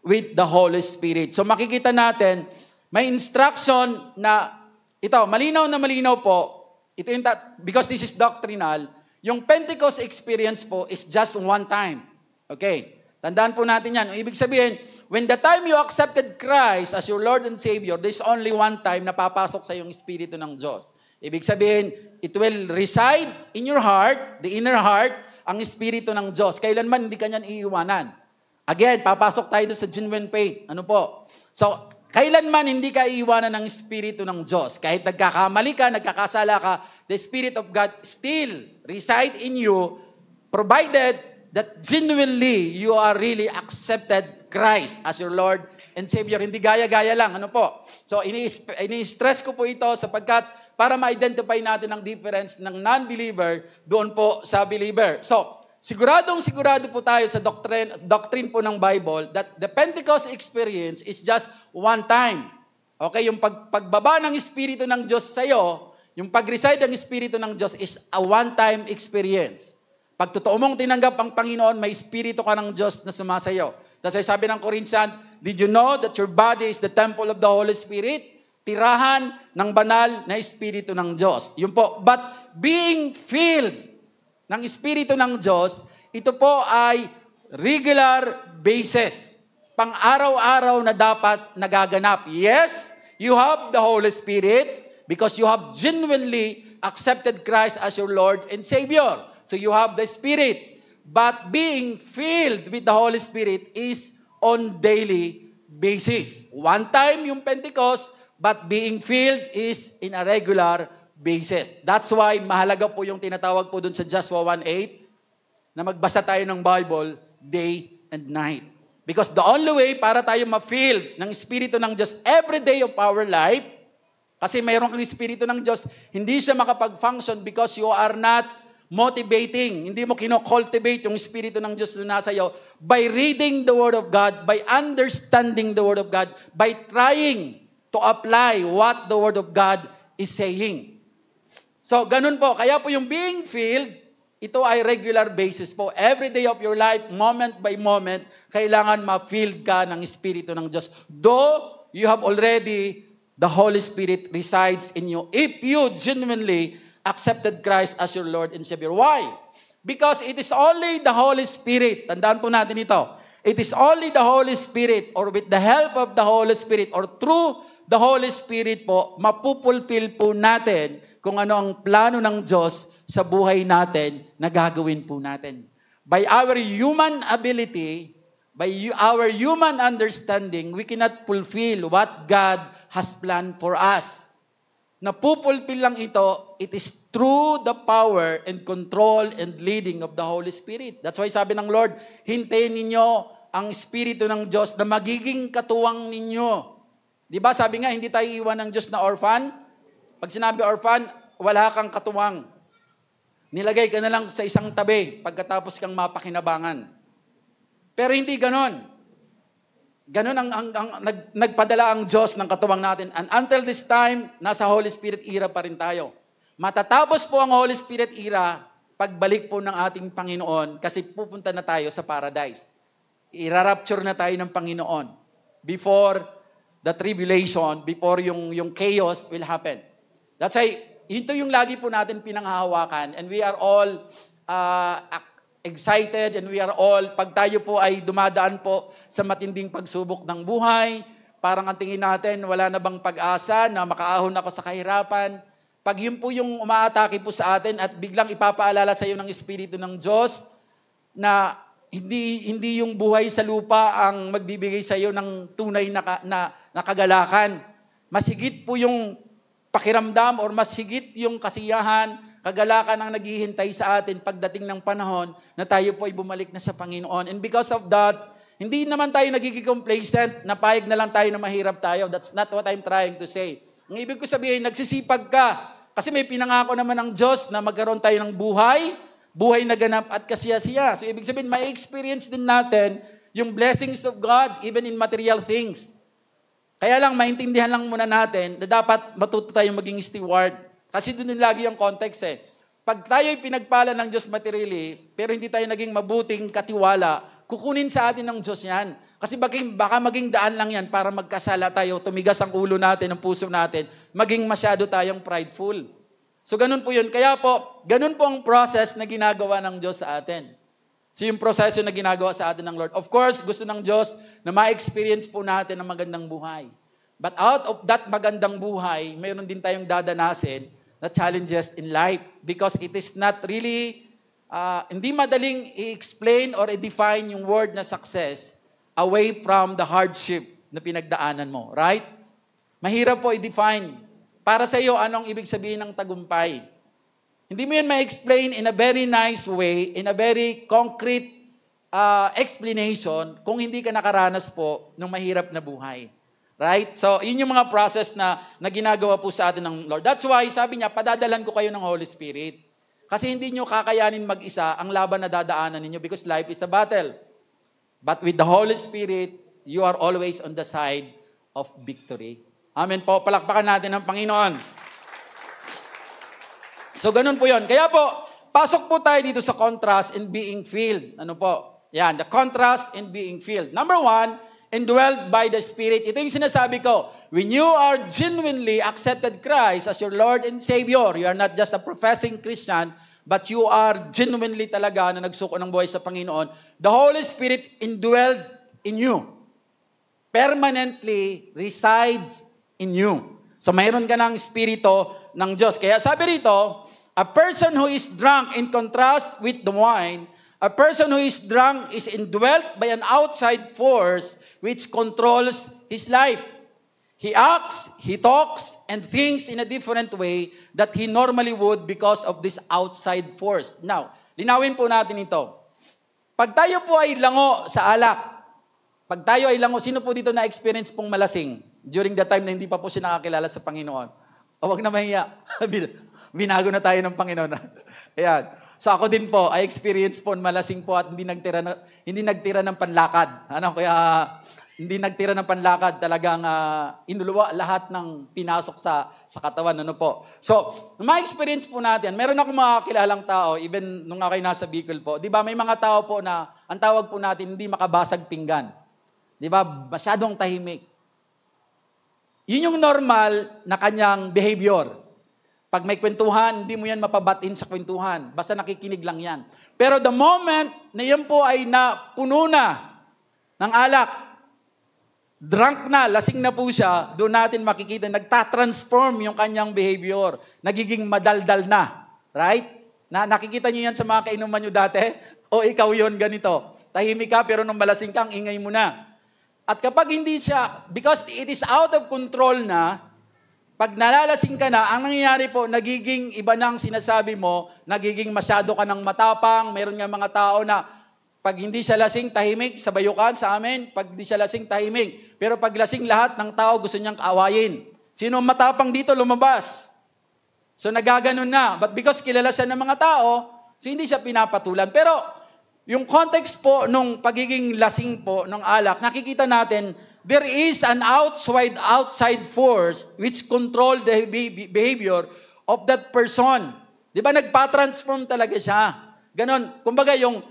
with the Holy Spirit. So makikita natin, may instruction na, ito, malinaw na malinaw po, ito yung because this is doctrinal, yung Pentecost experience po is just one time. Okay? Tandaan po natin yan. Ibig sabihin, when the time you accepted Christ as your Lord and Savior, there's only one time na papasok sa yung Espiritu ng Diyos. Ibig sabihin, it will reside in your heart, the inner heart, ang Espiritu ng Diyos. Kailanman hindi ka niyan iiwanan. Again, papasok tayo doon sa genuine faith. Ano po? So, kailanman hindi ka iiwanan ng Espiritu ng Diyos. Kahit nagkakamali ka, nagkakasala ka, the Spirit of God still reside in you, provided that genuinely you are really accepted Christ as your Lord and Savior. Hindi gaya-gaya lang. Ano po? So, ini-stress ko po ito sapagkat para ma-identify natin ang difference ng non-believer doon po sa believer. So, sigurado po tayo sa doctrine po ng Bible that the Pentecost experience is just one time. Okay? Yung pagbaba ng Espiritu ng Diyos sa'yo, yung pag-reside ng Espiritu ng Diyos is a one-time experience. Pag totoo mong tinanggap ang Panginoon, may Espiritu ka ng Diyos na sumasayo. That's why sabi ng Corinthians, did you know that your body is the temple of the Holy Spirit? Tirahan ng banal na Espiritu ng Diyos. Yun po. But being filled ng Espiritu ng Diyos, ito po ay regular basis. Pang-araw-araw na dapat nagaganap. Yes, you have the Holy Spirit because you have genuinely accepted Christ as your Lord and Savior. So you have the Spirit. But being filled with the Holy Spirit is on daily basis. One time yung Pentecost, but being filled is in a regular basis. That's why mahalaga po yung tinatawag po dun sa Joshua 1:8 na magbasa tayo ng Bible day and night. Because the only way para tayo ma-filled ng Espiritu ng Diyos every day of our life, kasi mayroon kang Espiritu ng Diyos, hindi siya makapag-function because you are not motivating. Hindi mo kino-cultivate yung Espiritu ng Diyos na nasa iyo by reading the Word of God, by understanding the Word of God, by trying to apply what the Word of God is saying. So, ganun po. Kaya po yung being filled, ito ay regular basis po. Every day of your life, moment by moment, kailangan ma-filled ka ng Espiritu ng Diyos. Though you have already, the Holy Spirit resides in you. If you genuinely accepted Christ as your Lord and Savior. Why? Because it is only the Holy Spirit. Tandaan po natin ito. It is only the Holy Spirit or with the help of the Holy Spirit or through the Holy Spirit po, mapupulfill po natin kung ano ang plano ng Diyos sa buhay natin na gagawin po natin. By our human ability, our human understanding, we cannot fulfill what God has planned for us. Napupulfill lang ito, it is through the power and control and leading of the Holy Spirit. That's why sabi ng Lord, hintayin ninyo ang Espiritu ng Diyos na magiging katuwang ninyo. Di ba sabi nga, hindi tayo iwan ng Diyos na orphan? Pag sinabi orphan, wala kang katuwang. Nilagay ka na lang sa isang tabi pagkatapos kang mapakinabangan. Pero hindi ganon. Ganon nagpadala ang Diyos ng katuwang natin. And until this time, nasa Holy Spirit era pa rin tayo. Matatapos po ang Holy Spirit era, pagbalik po ng ating Panginoon, kasi pupunta na tayo sa paradise. Irarapture na tayo ng Panginoon before the tribulation, before yung chaos will happen. That's why, ito yung lagi po natin pinanghahawakan, and we are all excited, and we are all, pag tayo po ay dumadaan po sa matinding pagsubok ng buhay, parang ang tingin natin, wala na bang pag-asa na makaahon ako sa kahirapan. Pag yun po yung umaatake po sa atin at biglang ipapaalala sa iyo ng Espiritu ng Diyos na hindi yung buhay sa lupa ang magbibigay sa iyo ng tunay na kagalakan. Masigit po yung pakiramdam or masigit yung kasiyahan, kagalakan ang naghihintay sa atin pagdating ng panahon na tayo po ay bumalik na sa Panginoon. And because of that, hindi naman tayo nagiging complacent, napayag na lang tayo na mahirap tayo. That's not what I'm trying to say. Ang ibig ko sabihin, nagsisipag ka. Kasi may pinangako naman ng Diyos na magkaroon tayo ng buhay na ganap at kasiyasiya. So ibig sabihin, may experience din natin yung blessings of God even in material things. Kaya lang, maintindihan lang muna natin na dapat matuto tayong maging steward. Kasi doon lagi yung context eh. Pag tayo'y pinagpala ng Diyos materially, pero hindi tayo naging mabuting katiwala, kukunin sa atin ng Diyos yan. Kasi baka maging daan lang yan para magkasala tayo, tumigas ang ulo natin, ang puso natin, maging masyado tayong prideful. So ganun po yun. Kaya po, ganun po ang process na ginagawa ng Diyos sa atin. So yung proseso na ginagawa sa atin ng Lord. Of course, gusto ng Diyos na ma-experience po natin ang magandang buhay. But out of that magandang buhay, mayroon din tayong dadanasin na challenges in life because it is not really, hindi madaling i-explain or i-define yung word na success away from the hardship na pinagdaanan mo. Right? Mahirap po i-define. Para sa iyo, anong ibig sabihin ng tagumpay? Hindi mo yan ma-explain in a very nice way, in a very concrete explanation kung hindi ka nakaranas po ng mahirap na buhay. Right? So, yun yung mga process na ginagawa po sa atin ng Lord. That's why, sabi niya, padadalan ko kayo ng Holy Spirit. Kasi hindi nyo kakayanin mag-isa ang laban na dadaanan ninyo because life is a battle. But with the Holy Spirit, you are always on the side of victory. Amen po. Palakpakan natin ang Panginoon. So, ganun po yun. Kaya po, pasok po tayo dito sa contrast in being filled. Ano po? Yan, the contrast in being filled. Number 1, indwelled by the Spirit. Ito yung sinasabi ko. When you are genuinely accepted Christ as your Lord and Savior, you are not just a professing Christian, but you are genuinely talaga na nagsuko ng buhay sa Panginoon. The Holy Spirit indwelled in you. Permanently resides in you. So mayroon ka ng Espiritu ng Diyos. Kaya sabi rito, a person who is drunk in contrast with the wine, a person who is drunk is indwelt by an outside force which controls his life. He acts, he talks, and thinks in a different way that he normally would because of this outside force. Now, linawin po natin ito. Pag tayo po ay lango sa alak, pag tayo ay lango, sino po dito na-experience pong malasing during the time na hindi pa po siya nakakilala sa Panginoon? O wag na mahiya. Binago na tayo ng Panginoon. Ayan. So ako din po, I experience po malasing po at hindi nagtira ng panlakad. Kaya hindi nagtira ng panlakad, talagang inuluwa lahat ng pinasok sa katawan. Po. So, ma-experience po natin, meron akong mga kilalang tao, even nung ako nasa Bicol po, di ba may mga tao po na, ang tawag po natin, hindi makabasag pinggan. Di ba? Masyadong tahimik. Yun yung normal na kanyang behavior. Pag may kwentuhan, hindi mo yan mapabatin sa kwentuhan. Basta nakikinig lang yan. Pero the moment na yan po ay napuno na ng alak, drunk na, lasing na po siya, doon natin makikita, nagtatransform yung kanyang behavior. Nagiging madaldal na. Right? Nakikita niyo yan sa mga kainuman niyo dati? O ikaw yon ganito. Tahimik ka, pero nung malasing ka, ang ingay mo na. At kapag hindi siya, because it is out of control na, pag nalalasing ka na, ang nangyayari po, nagiging iba na ang sinasabi mo, nagiging masyado ka ng matapang, meron nga mga tao na, pag hindi siya lasing, tahimik, sa bayukan sa amin. Pag hindi siya lasing, tahimik. Pero pag lasing, lahat ng tao gusto niyang kaawayin. Sino ang matapang dito, lumabas. So nagaganon na. But because kilala siya ng mga tao, so hindi siya pinapatulan. Pero yung context po nung pagiging lasing po ng alak, nakikita natin, there is an outside force which control the behavior of that person. Di ba nagpa-transform talaga siya? Ganon. Kumbaga yung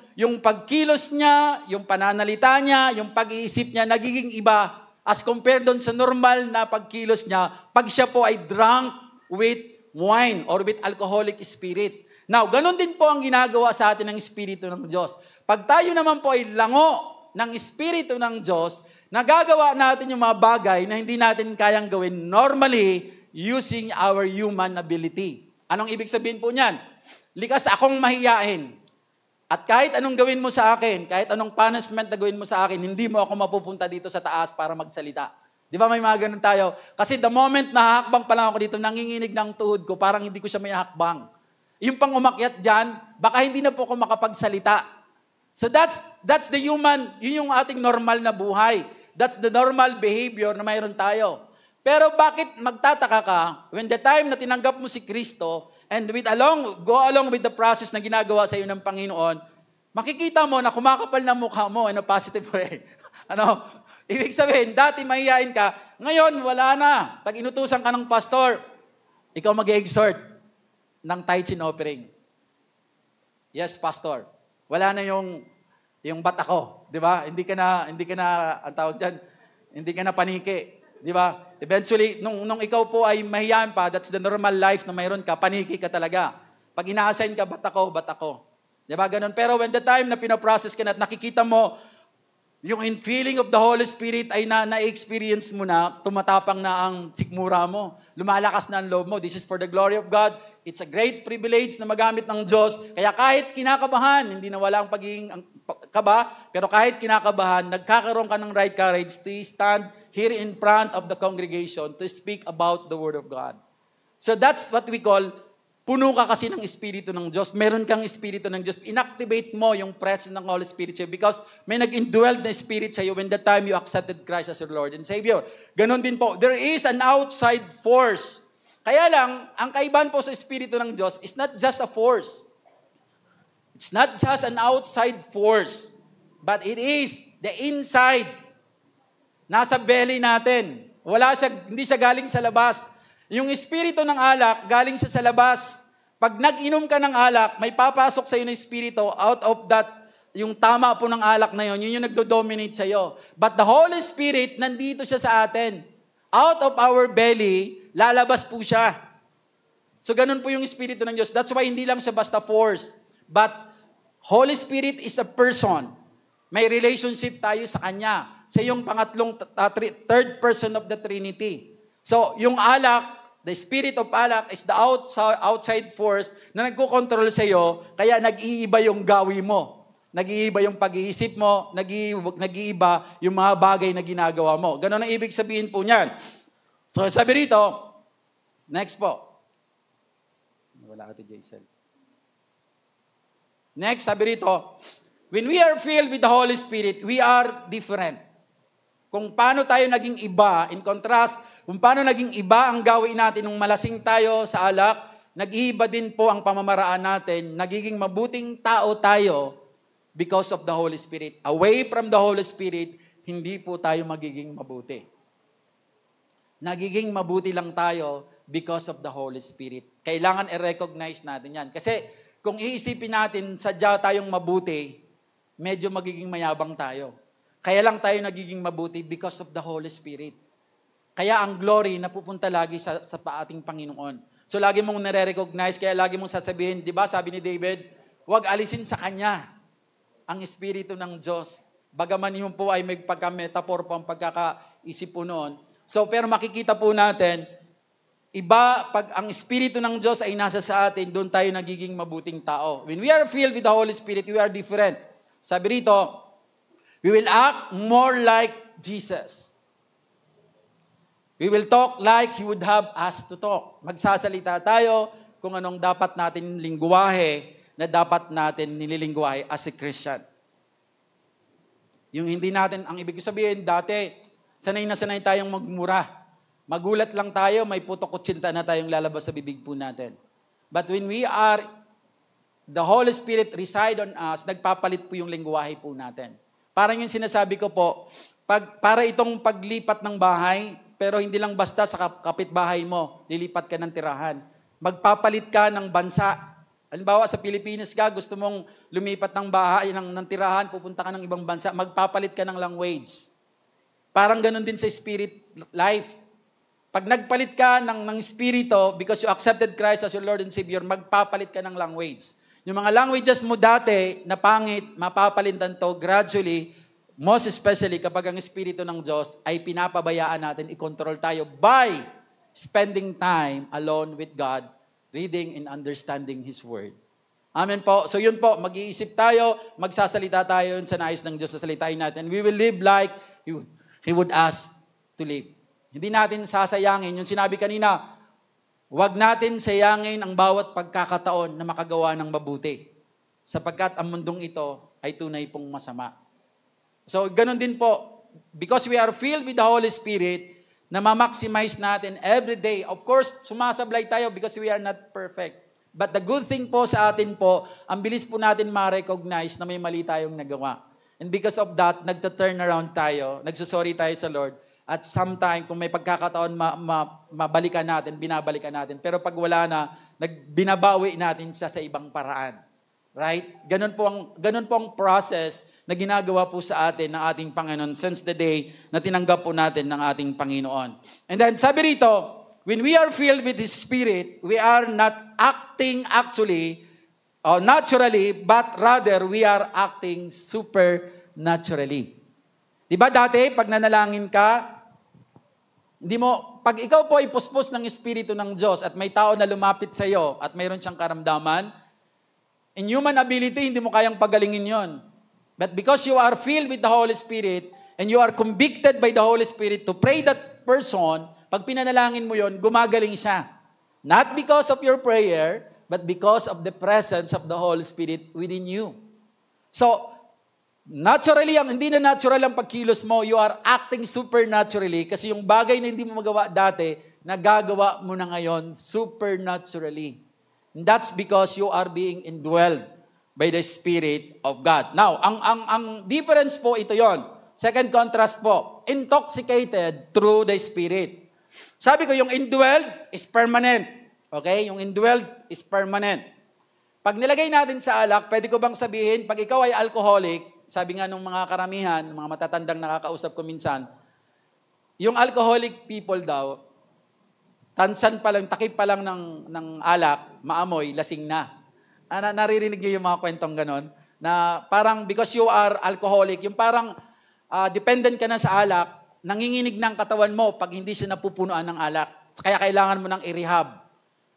pagkilos niya, yung pananalita niya, yung pag-iisip niya, nagiging iba as compared doon sa normal na pagkilos niya pag siya po ay drunk with wine or with alcoholic spirit. Now, ganon din po ang ginagawa sa atin ng Espiritu ng Diyos. Pag tayo naman po ay lango ng Espiritu ng Diyos, nagagawa natin yung mga bagay na hindi natin kayang gawin normally using our human ability. Anong ibig sabihin po niyan? Likas akong mahiyain. At kahit anong gawin mo sa akin, kahit anong punishment na gawin mo sa akin, hindi mo ako mapupunta dito sa taas para magsalita. Di ba may mga ganun tayo? Kasi the moment na hakbang pa lang ako dito, nanginginig ng tuhod ko, parang hindi ko siya may hakbang. Yung pang umakyat dyan, baka hindi na po ako makapagsalita. So that's the human, yun yung ating normal na buhay. That's the normal behavior na mayroon tayo. Pero bakit magtataka ka when the time na tinanggap mo si Kristo and go along with the process na ginagawa sa iyo ng Panginoon, makikita mo na kumakapal na mukha mo in a positive way. Ibig sabihin, dati mahihain ka, ngayon wala na. Pag inutusan ka ng pastor, ikaw mag-exhort ng tithes offering. Yes, pastor. Wala na yung ba't ako, di ba? Hindi ka na, ang tawag dyan, hindi ka na paniki. Di ba? Eventually, nung ikaw po ay mahiyain pa, that's the normal life na mayroon ka, paniki ka talaga. Pag ina-assign ka, ba't ako? Di ba? Ganun. Pero when the time na pinaprocess ka na at nakikita mo, yung feeling of the Holy Spirit ay na-experience mo na, tumatapang na ang sikmura mo. Lumalakas na ang loob mo. This is for the glory of God. It's a great privilege na magamit ng Diyos. Kaya kahit kinakabahan, hindi na wala ang pagiging kaba, pero kahit kinakabahan, nagkakaroon ka ng right courage to stand here in front of the congregation to speak about the Word of God. So that's what we call, puno ka kasi ng Espiritu ng Diyos. Meron kang Espiritu ng Diyos. Inactivate mo yung presence ng Holy Spirit sa'yo because may nag-indwelled na Spirit sa'yo when the time you accepted Christ as your Lord and Savior. Ganon din po. There is an outside force. Kaya lang, ang kaibahan po sa Espiritu ng Diyos is not just a force. It's not just an outside force, but it is the inside. Nasa belly natin. Hindi siya galing sa labas. Yung espiritu ng alak, galing siya sa labas. Pag nag-inom ka ng alak, may papasok sa iyo ng espiritu out of that, yung tama po ng alak na yun yung nagdo-dominate sa iyo. But the Holy Spirit, nandito siya sa atin. Out of our belly, lalabas po siya. So ganun po yung espiritu ng Diyos. That's why hindi lang siya basta force. But Holy Spirit is a person. May relationship tayo sa Kanya. Siya yung third person of the Trinity. So yung alak, the spirit of alak is the outside force na nagko-control sa iyo, kaya nag-iiba yung gawi mo. Nag-iiba yung pag-iisip mo, nag-iiba yung mga bagay na ginagawa mo. Ganun ang ibig sabihin po niyan. So sabi rito, next po. Wala Ate Jaisel. Next, sabi rito, when we are filled with the Holy Spirit, we are different. Kung paano tayo naging iba, in contrast, kung paano naging iba ang gawin natin nung malasing tayo sa alak, nag-iiba din po ang pamamaraan natin, nagiging mabuting tao tayo because of the Holy Spirit. Away from the Holy Spirit, hindi po tayo magiging mabuti. Nagiging mabuti lang tayo because of the Holy Spirit. Kailangan i-recognize natin yan. Kasi kung iisipin natin, sadya tayong mabuti, medyo magiging mayabang tayo. Kaya lang tayo nagiging mabuti because of the Holy Spirit. Kaya ang glory napupunta lagi sa ating Panginoon. So lagi mong nare-recognize, kaya lagi mong sasabihin, di ba sabi ni David, huwag alisin sa Kanya ang Espiritu ng Diyos. Bagaman yun po ay may pagka-metaphor po ang pagkakaisip po noon. So, pero makikita po natin, iba, pag ang Espiritu ng Diyos ay nasa sa atin, doon tayo nagiging mabuting tao. When we are filled with the Holy Spirit, we are different. Sabi rito, we will act more like Jesus. We will talk like He would have us to talk. Magsasalita tayo kung anong dapat natin lingwahe na dapat natin nililingwahe as a Christian. Yung hindi natin, ang ibig sabihin, dati, sanay na sanay tayong magmura. Magulat lang tayo, may putok kutsinta na tayong lalabas sa bibig po natin. But when we are, the Holy Spirit reside on us, nagpapalit po yung lingwahe po natin. Parang yung sinasabi ko po, para itong paglipat ng bahay, pero hindi lang basta sa kapitbahay mo, lilipat ka ng tirahan. Magpapalit ka ng bansa. Halimbawa, sa Pilipinas ka, gusto mong lumipat ng bahay, ng tirahan, pupunta ka ng ibang bansa, magpapalit ka ng language. Parang ganun din sa spirit life. Pag nagpalit ka ng spirito, because you accepted Christ as your Lord and Savior, magpapalit ka ng language. Yung mga languages mo dati, na pangit, mapapalitan to gradually, most especially kapag ang Espiritu ng Diyos ay pinapabayaan natin, i-control tayo by spending time alone with God, reading and understanding His Word. Amen po. So yun po, mag-iisip tayo, magsasalita tayo sa nais ng Diyos, sasalitain natin. We will live like He would ask to live. Hindi natin sasayangin. Yung sinabi kanina, huwag natin sayangin ang bawat pagkakataon na makagawa ng mabuti. Sapagkat ang mundong ito ay tunay pong masama. So ganun din po, because we are filled with the Holy Spirit, na ma-maximize natin every day. Of course, sumasablay tayo because we are not perfect. But the good thing po sa atin po, ang bilis po natin ma-recognize na may mali tayong nagawa. And because of that, nagta-turn around tayo, nagsusorry tayo sa Lord. At sometime, kung may pagkakataon, mabalikan natin, binabalikan natin. Pero pag wala na, binabawi natin siya sa ibang paraan. Right? Ganun po ang process na ginagawa po sa atin ng ating Panginoon since the day na tinanggap po natin ng ating Panginoon. And then sabi rito, when we are filled with His Spirit, we are not acting actually, naturally, but rather we are acting supernaturally. Diba dati, pag nanalangin ka, pag ikaw po ay puspos ng Espiritu ng Diyos at may tao na lumapit sa iyo at mayroon siyang karamdaman, in human ability, hindi mo kayang pagalingin yon. But because you are filled with the Holy Spirit and you are convicted by the Holy Spirit to pray that person, pag pinanalangin mo yon, gumagaling siya. Not because of your prayer, but because of the presence of the Holy Spirit within you. So, naturally, hindi na natural ang pagkilos mo, you are acting supernaturally kasi yung bagay na hindi mo magawa dati, nagagawa mo na ngayon supernaturally. And that's because you are being indwelled by the Spirit of God. Now, ang difference po ito yon. Second contrast po, intoxicated through the Spirit. Sabi ko, yung indwelled is permanent. Okay? Yung indwelled is permanent. Pag nilagay natin sa alak, pwede ko bang sabihin, pag ikaw ay alcoholic, sabi nga ng mga karamihan, mga matatandang nakakausap ko minsan, yung alcoholic people daw, tansan pa lang, takip pa lang ng alak, maamoy, lasing na. Naririnig niyo yung mga kwentong ganon? Na parang because you are alcoholic, yung parang dependent ka na sa alak, nanginginig ng katawan mo pag hindi siya napupunuan ng alak. Kaya kailangan mo ng i-rehab.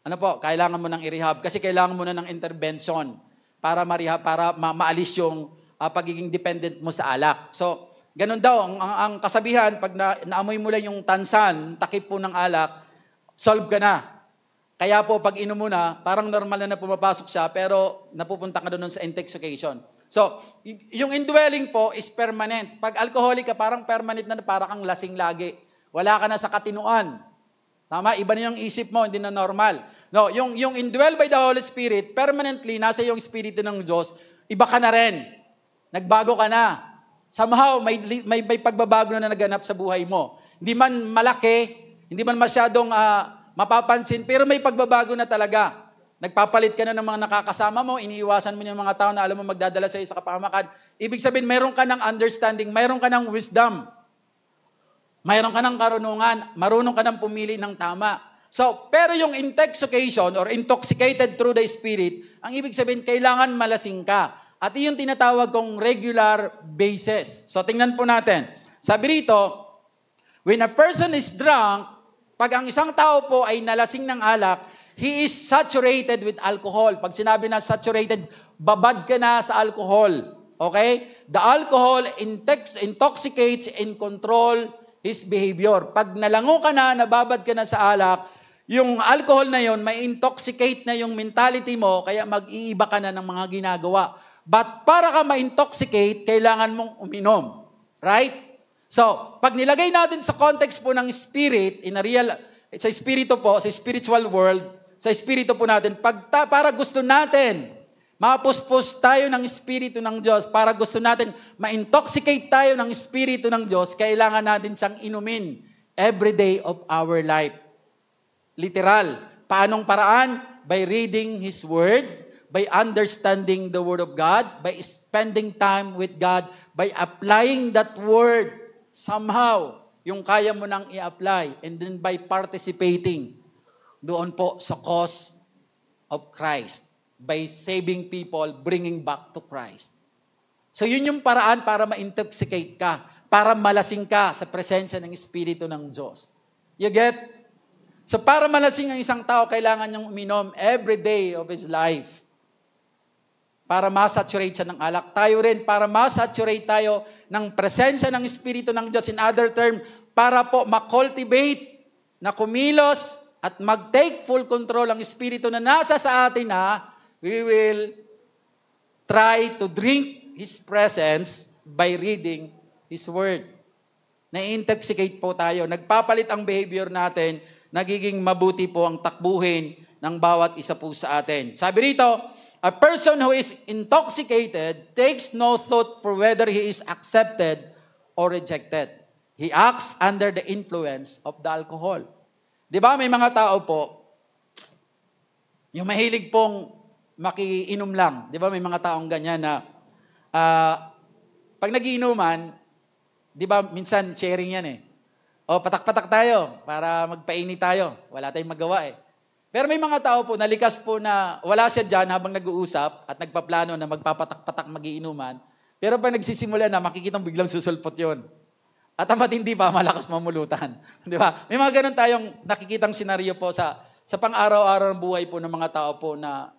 Ano po? Kailangan mo ng i-rehab kasi kailangan mo na ng intervention para ma-rehab, para maalis yung pagiging dependent mo sa alak. So, ganun daw. Ang kasabihan, pag naamoy mo lang yung tansan, takip po ng alak, solve ka na. Kaya po, pag inom mo na, parang normal na pumapasok siya, pero napupunta ka doon sa intoxication. So, yung indwelling po is permanent. Pag alcoholic ka, parang permanent na, parang kang lasing lagi. Wala ka na sa katinuan. Tama? Iba na yung isip mo, hindi na normal. No, yung indwell by the Holy Spirit, permanently, nasa yung Espiritu ng Diyos, iba ka na rin. Nagbago ka na. Somehow, may pagbabago na naganap sa buhay mo. Hindi man malaki, hindi man masyadong mapapansin, pero may pagbabago na talaga. Nagpapalit ka na ng mga nakakasama mo, iniiwasan mo yung mga tao na alam mo magdadala sa iyo sa kapahamakan. Ibig sabihin, mayroon ka ng understanding, mayroon ka ng wisdom. Mayroon ka ng karunungan, marunong ka ng pumili ng tama. So, pero yung intoxication or intoxicated through the Spirit, ang ibig sabihin, kailangan malasing ka. At yung tinatawag kong regular basis. So tingnan po natin. Sabi rito, when a person is drunk, pag ang isang tao po ay nalasing ng alak, he is saturated with alcohol. Pag sinabi na saturated, babad ka na sa alcohol. Okay? The alcohol intoxicates and control his behavior. Pag nalango ka na, nababad ka na sa alak, yung alcohol na yon may intoxicate na yung mentality mo, kaya mag-iiba ka na ng mga ginagawa. But para ka ma-intoxicate, kailangan mong uminom. Right? So, pag nilagay natin sa context po ng spirit, sa espiritu po, sa spiritual world, sa espiritu po natin, para gusto natin, mapuspos tayo ng espiritu ng Diyos, para gusto natin ma-intoxicate tayo ng espiritu ng Diyos, kailangan natin siyang inumin every day of our life. Literal. Paanong paraan? By reading His Word, by understanding the Word of God, by spending time with God, by applying that Word somehow, yung kaya mo nang i-apply, and then by participating doon po sa cause of Christ, by saving people, bringing back to Christ. So yun yung paraan para ma-intoxicate ka, para malasing ka sa presensya ng Espiritu ng Diyos. You get? So para malasing ang isang tao, kailangan niyang uminom every day of his life. Para masaturate siya ng alak. Tayo rin, para masaturate tayo ng presensya ng Espiritu ng Diyos. In other term, para po makultivate, na kumilos, at mag-take full control ang Espiritu na nasa sa atin na we will try to drink His presence by reading His Word. Na-intoxicate po tayo. Nagpapalit ang behavior natin. Nagiging mabuti po ang takbuhin ng bawat isa po sa atin. Sabi rito, a person who is intoxicated takes no thought for whether he is accepted or rejected. He acts under the influence of the alcohol. Di ba may mga tao po, yung mahilig pong makiinom lang. Di ba may mga taong ganyan na pag nagiinuman, di ba minsan sharing yan eh. O patak-patak tayo para magpainit tayo. Wala tayong magawa eh. Pero may mga tao po, nalikas po na wala siya dyan habang nag-uusap at nagpaplano na magpapatak-patak magiinuman. Pero pag nagsisimula na, makikitang biglang susulpot yon. At ang matindi pa, malakas mamulutan. Di ba? May mga ganun tayong nakikitang senaryo po sa pang-araw-araw ng buhay po ng mga tao po na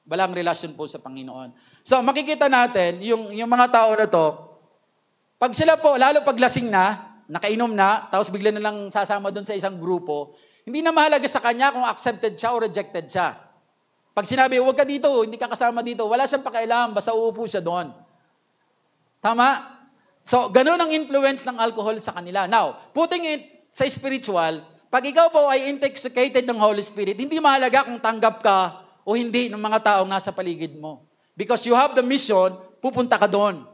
walang relasyon po sa Panginoon. So makikita natin, yung mga tao na to, pag sila po, lalo pag lasing na, nakainom na, tapos bigla na lang sasama doon sa isang grupo, hindi na mahalaga sa kanya kung accepted siya o rejected siya. Pag sinabi, huwag ka dito, hindi ka kasama dito, wala siyang pakialam, basta uupo siya doon. Tama? So, ganun ang influence ng alcohol sa kanila. Now, putting it sa spiritual, pag ikaw po ay intoxicated ng Holy Spirit, hindi mahalaga kung tanggap ka o hindi ng mga tao nga sa paligid mo. Because you have the mission, pupunta ka doon.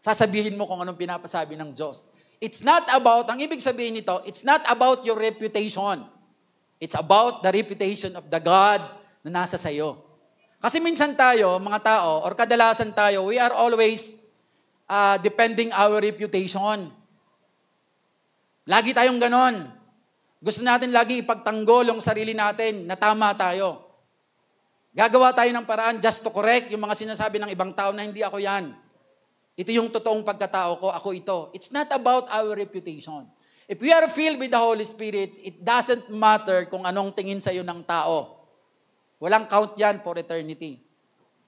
Sasabihin mo kung anong pinapasabi ng Diyos. It's not about, ang ibig sabihin nito, it's not about your reputation. It's about the reputation of the God na nasa sayo. Kasi minsan tayo, mga tao, or kadalasan tayo, we are always depending our reputation. Lagi tayong ganon. Gusto natin laging ipagtanggol yung sarili natin na tama tayo. Gagawa tayo ng paraan just to correct yung mga sinasabi ng ibang tao na hindi ako yan. Ito yung totoong pagkatao ko, ako ito. It's not about our reputation. If we are filled with the Holy Spirit, it doesn't matter kung anong tingin sa iyo ng tao. Walang count yan for eternity.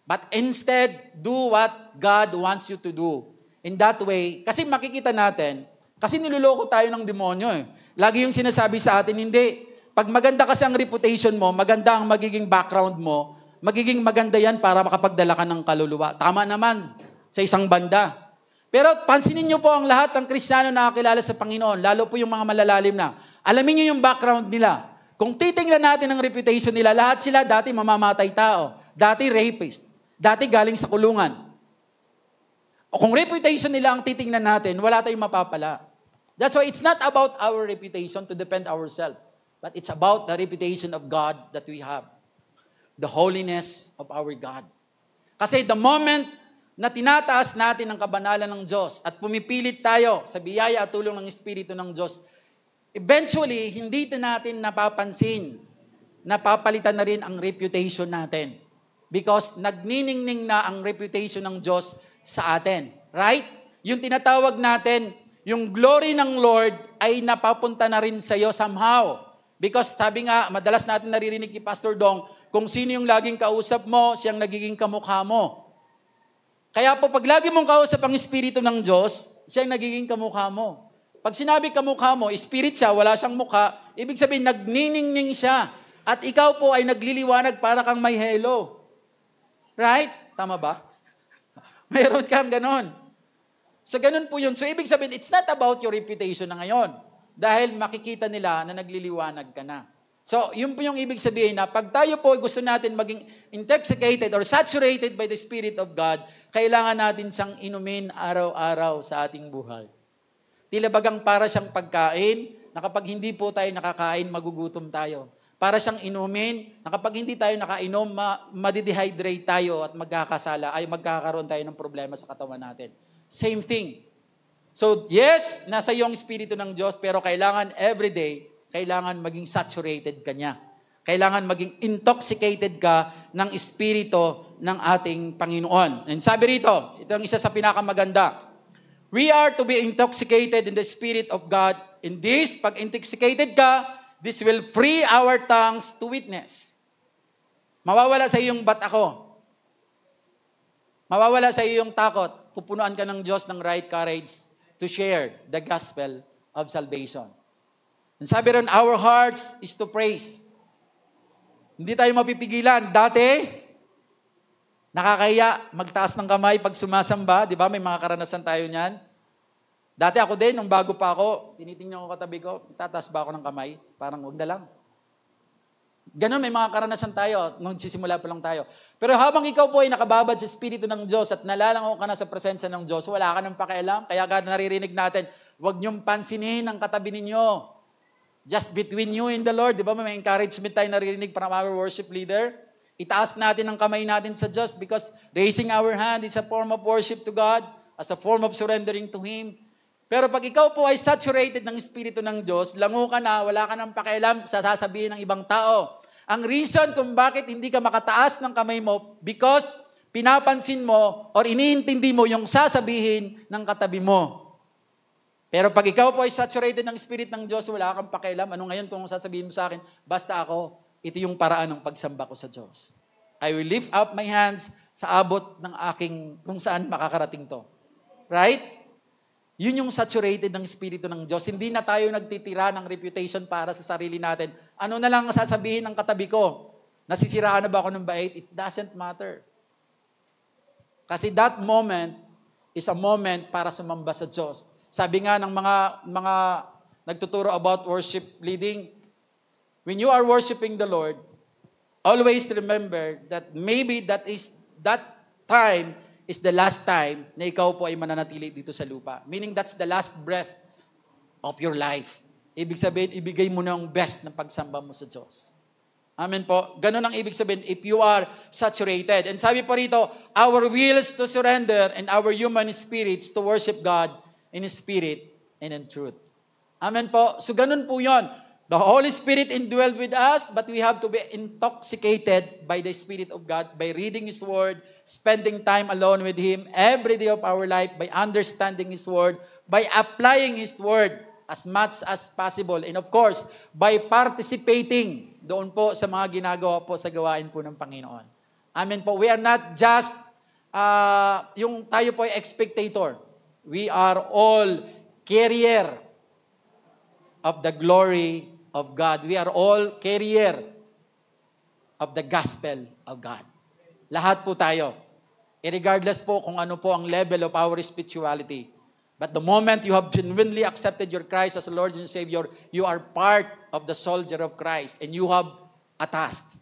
But instead, do what God wants you to do. In that way, kasi makikita natin, kasi niloloko tayo ng demonyo eh. Lagi yung sinasabi sa atin, hindi. Pag maganda kasi ang reputation mo, maganda ang magiging background mo, magiging maganda yan para makapagdala ka ng kaluluwa. Tama naman sa isang banda. Pero pansinin nyo po ang lahat ng Kristiyano na nakakilala sa Panginoon, lalo po yung mga malalalim na. Alamin nyo yung background nila. Kung titingnan natin ang reputation nila, lahat sila dati mamamatay tao, dati rapist, dati galing sa kulungan. O kung reputation nila ang titingnan natin, wala tayong mapapala. That's why it's not about our reputation to defend ourselves, but it's about the reputation of God that we have. The holiness of our God. Kasi the moment na tinataas natin ang kabanalan ng Diyos at pumipilit tayo sa biyaya at tulong ng Espiritu ng Diyos, eventually, hindi natin napapansin, napapalitan na rin ang reputation natin. Because nagniningning na ang reputation ng Diyos sa atin. Right? Yung tinatawag natin, yung glory ng Lord ay napapunta na rin sa iyo somehow. Because sabi nga, madalas natin naririnig kay Pastor Dong, kung sino yung laging kausap mo, siyang nagiging kamukha mo. Kaya po, pag lagi mong kausap ang Espiritu ng Diyos, siyang nagiging kamukha mo. Pag sinabi kamukha mo, Spirit siya, wala siyang mukha, ibig sabihin, nagniningning siya. At ikaw po ay nagliliwanag para kang may halo. Right? Tama ba? Mayroon kang ganon. So ganon po yun. So ibig sabihin, it's not about your reputation na ngayon. Dahil makikita nila na nagliliwanag ka na. So yun po yung ibig sabihin na pag tayo po gusto natin maging intoxicated or saturated by the Spirit of God, kailangan natin siyang inumin araw-araw sa ating buhay. Tila bagang para siyang pagkain, na kapag hindi po tayo nakakain, magugutom tayo. Para siyang inumin, na kapag hindi tayo nakainom, madidehydrate tayo at magkakaroon tayo ng problema sa katawan natin. Same thing. So, yes, nasa iyo ang Espiritu ng Diyos, pero kailangan everyday, kailangan maging saturated ka niya. Kailangan maging intoxicated ka ng Espiritu ng ating Panginoon. And sabi rito, ito ang isa sa pinakamaganda. We are to be intoxicated in the Spirit of God. In this, pag intoxicated ka, this will free our tongues to witness. Mawawala sa iyo yung bat ako. Mawawala sa iyo yung takot. Pupunuan ka ng Diyos ng right courage to share the gospel of salvation. And sabi rin, our hearts is to praise. Hindi tayo mapipigilan. Dati, nakakaya magtaas ng kamay pag sumasamba. Di ba? May mga karanasan tayo niyan. Dati ako din, nung bago pa ako, tinitingnan ko katabi ko, tataas ba ako ng kamay? Parang wag na lang. Ganon, may mga karanasan tayo nung sisimula pa lang tayo. Pero habang ikaw po ay nakababad sa Espiritu ng Diyos at nalalangaw ka na sa presensya ng Diyos, wala ka ng pakialam. Kaya naririnig natin, wag niyong pansinin ang katabi ninyo. Just between you and the Lord. Di ba may encouragement tayo naririnig from our worship leader? Itaas natin ang kamay natin sa Diyos because raising our hand is a form of worship to God, as a form of surrendering to Him. Pero pag ikaw po ay saturated ng Espiritu ng Diyos, lango ka na, wala ka ng pakialam sa sasabihin ng ibang tao. Ang reason kung bakit hindi ka makataas ng kamay mo, because pinapansin mo or iniintindi mo yung sasabihin ng katabi mo. Pero pag ikaw po ay saturated ng Spirit ng Diyos, wala kang pakialam. Ano ngayon kung sasabihin mo sa akin? Basta ako, ito yung paraan ng pagsamba ko sa Diyos. I will lift up my hands sa abot ng aking kung saan makakarating to. Right? Yun yung saturated ng Espiritu ng Diyos. Hindi na tayo nagtitira ng reputation para sa sarili natin. Ano na lang sasabihin ng katabi ko? Nasisiraan na ba ako ng bait? It doesn't matter. Kasi that moment is a moment para sumamba sa Diyos. Sabi nga ng mga nagtuturo about worship leading, when you are worshiping the Lord, always remember that maybe that time is the last time na ikaw po ay mananatili dito sa lupa. Meaning that's the last breath of your life. Ibig sabihin, ibigay mo na ang best na pagsamba mo sa Diyos. Amen po. Ganun ang ibig sabihin if you are saturated. And sabi po rito, our wills to surrender and our human spirits to worship God in spirit and in truth. Amen po. So ganun po yon. The Holy Spirit indwelled with us, but we have to be intoxicated by the Spirit of God by reading His Word, spending time alone with Him every day of our life, by understanding His Word, by applying His Word as much as possible, and of course, by participating doon po sa mga ginagawa po sa gawain po ng Panginoon. Amen po. We are not just, yung tayo po ay spectator. We are all carrier of the glory of God. We are all carrier of the gospel of God. Lahat po tayo. Regardless po kung ano po ang level of our spirituality. But the moment you have genuinely accepted your Christ as Lord and Savior, you are part of the soldier of Christ and you have a task.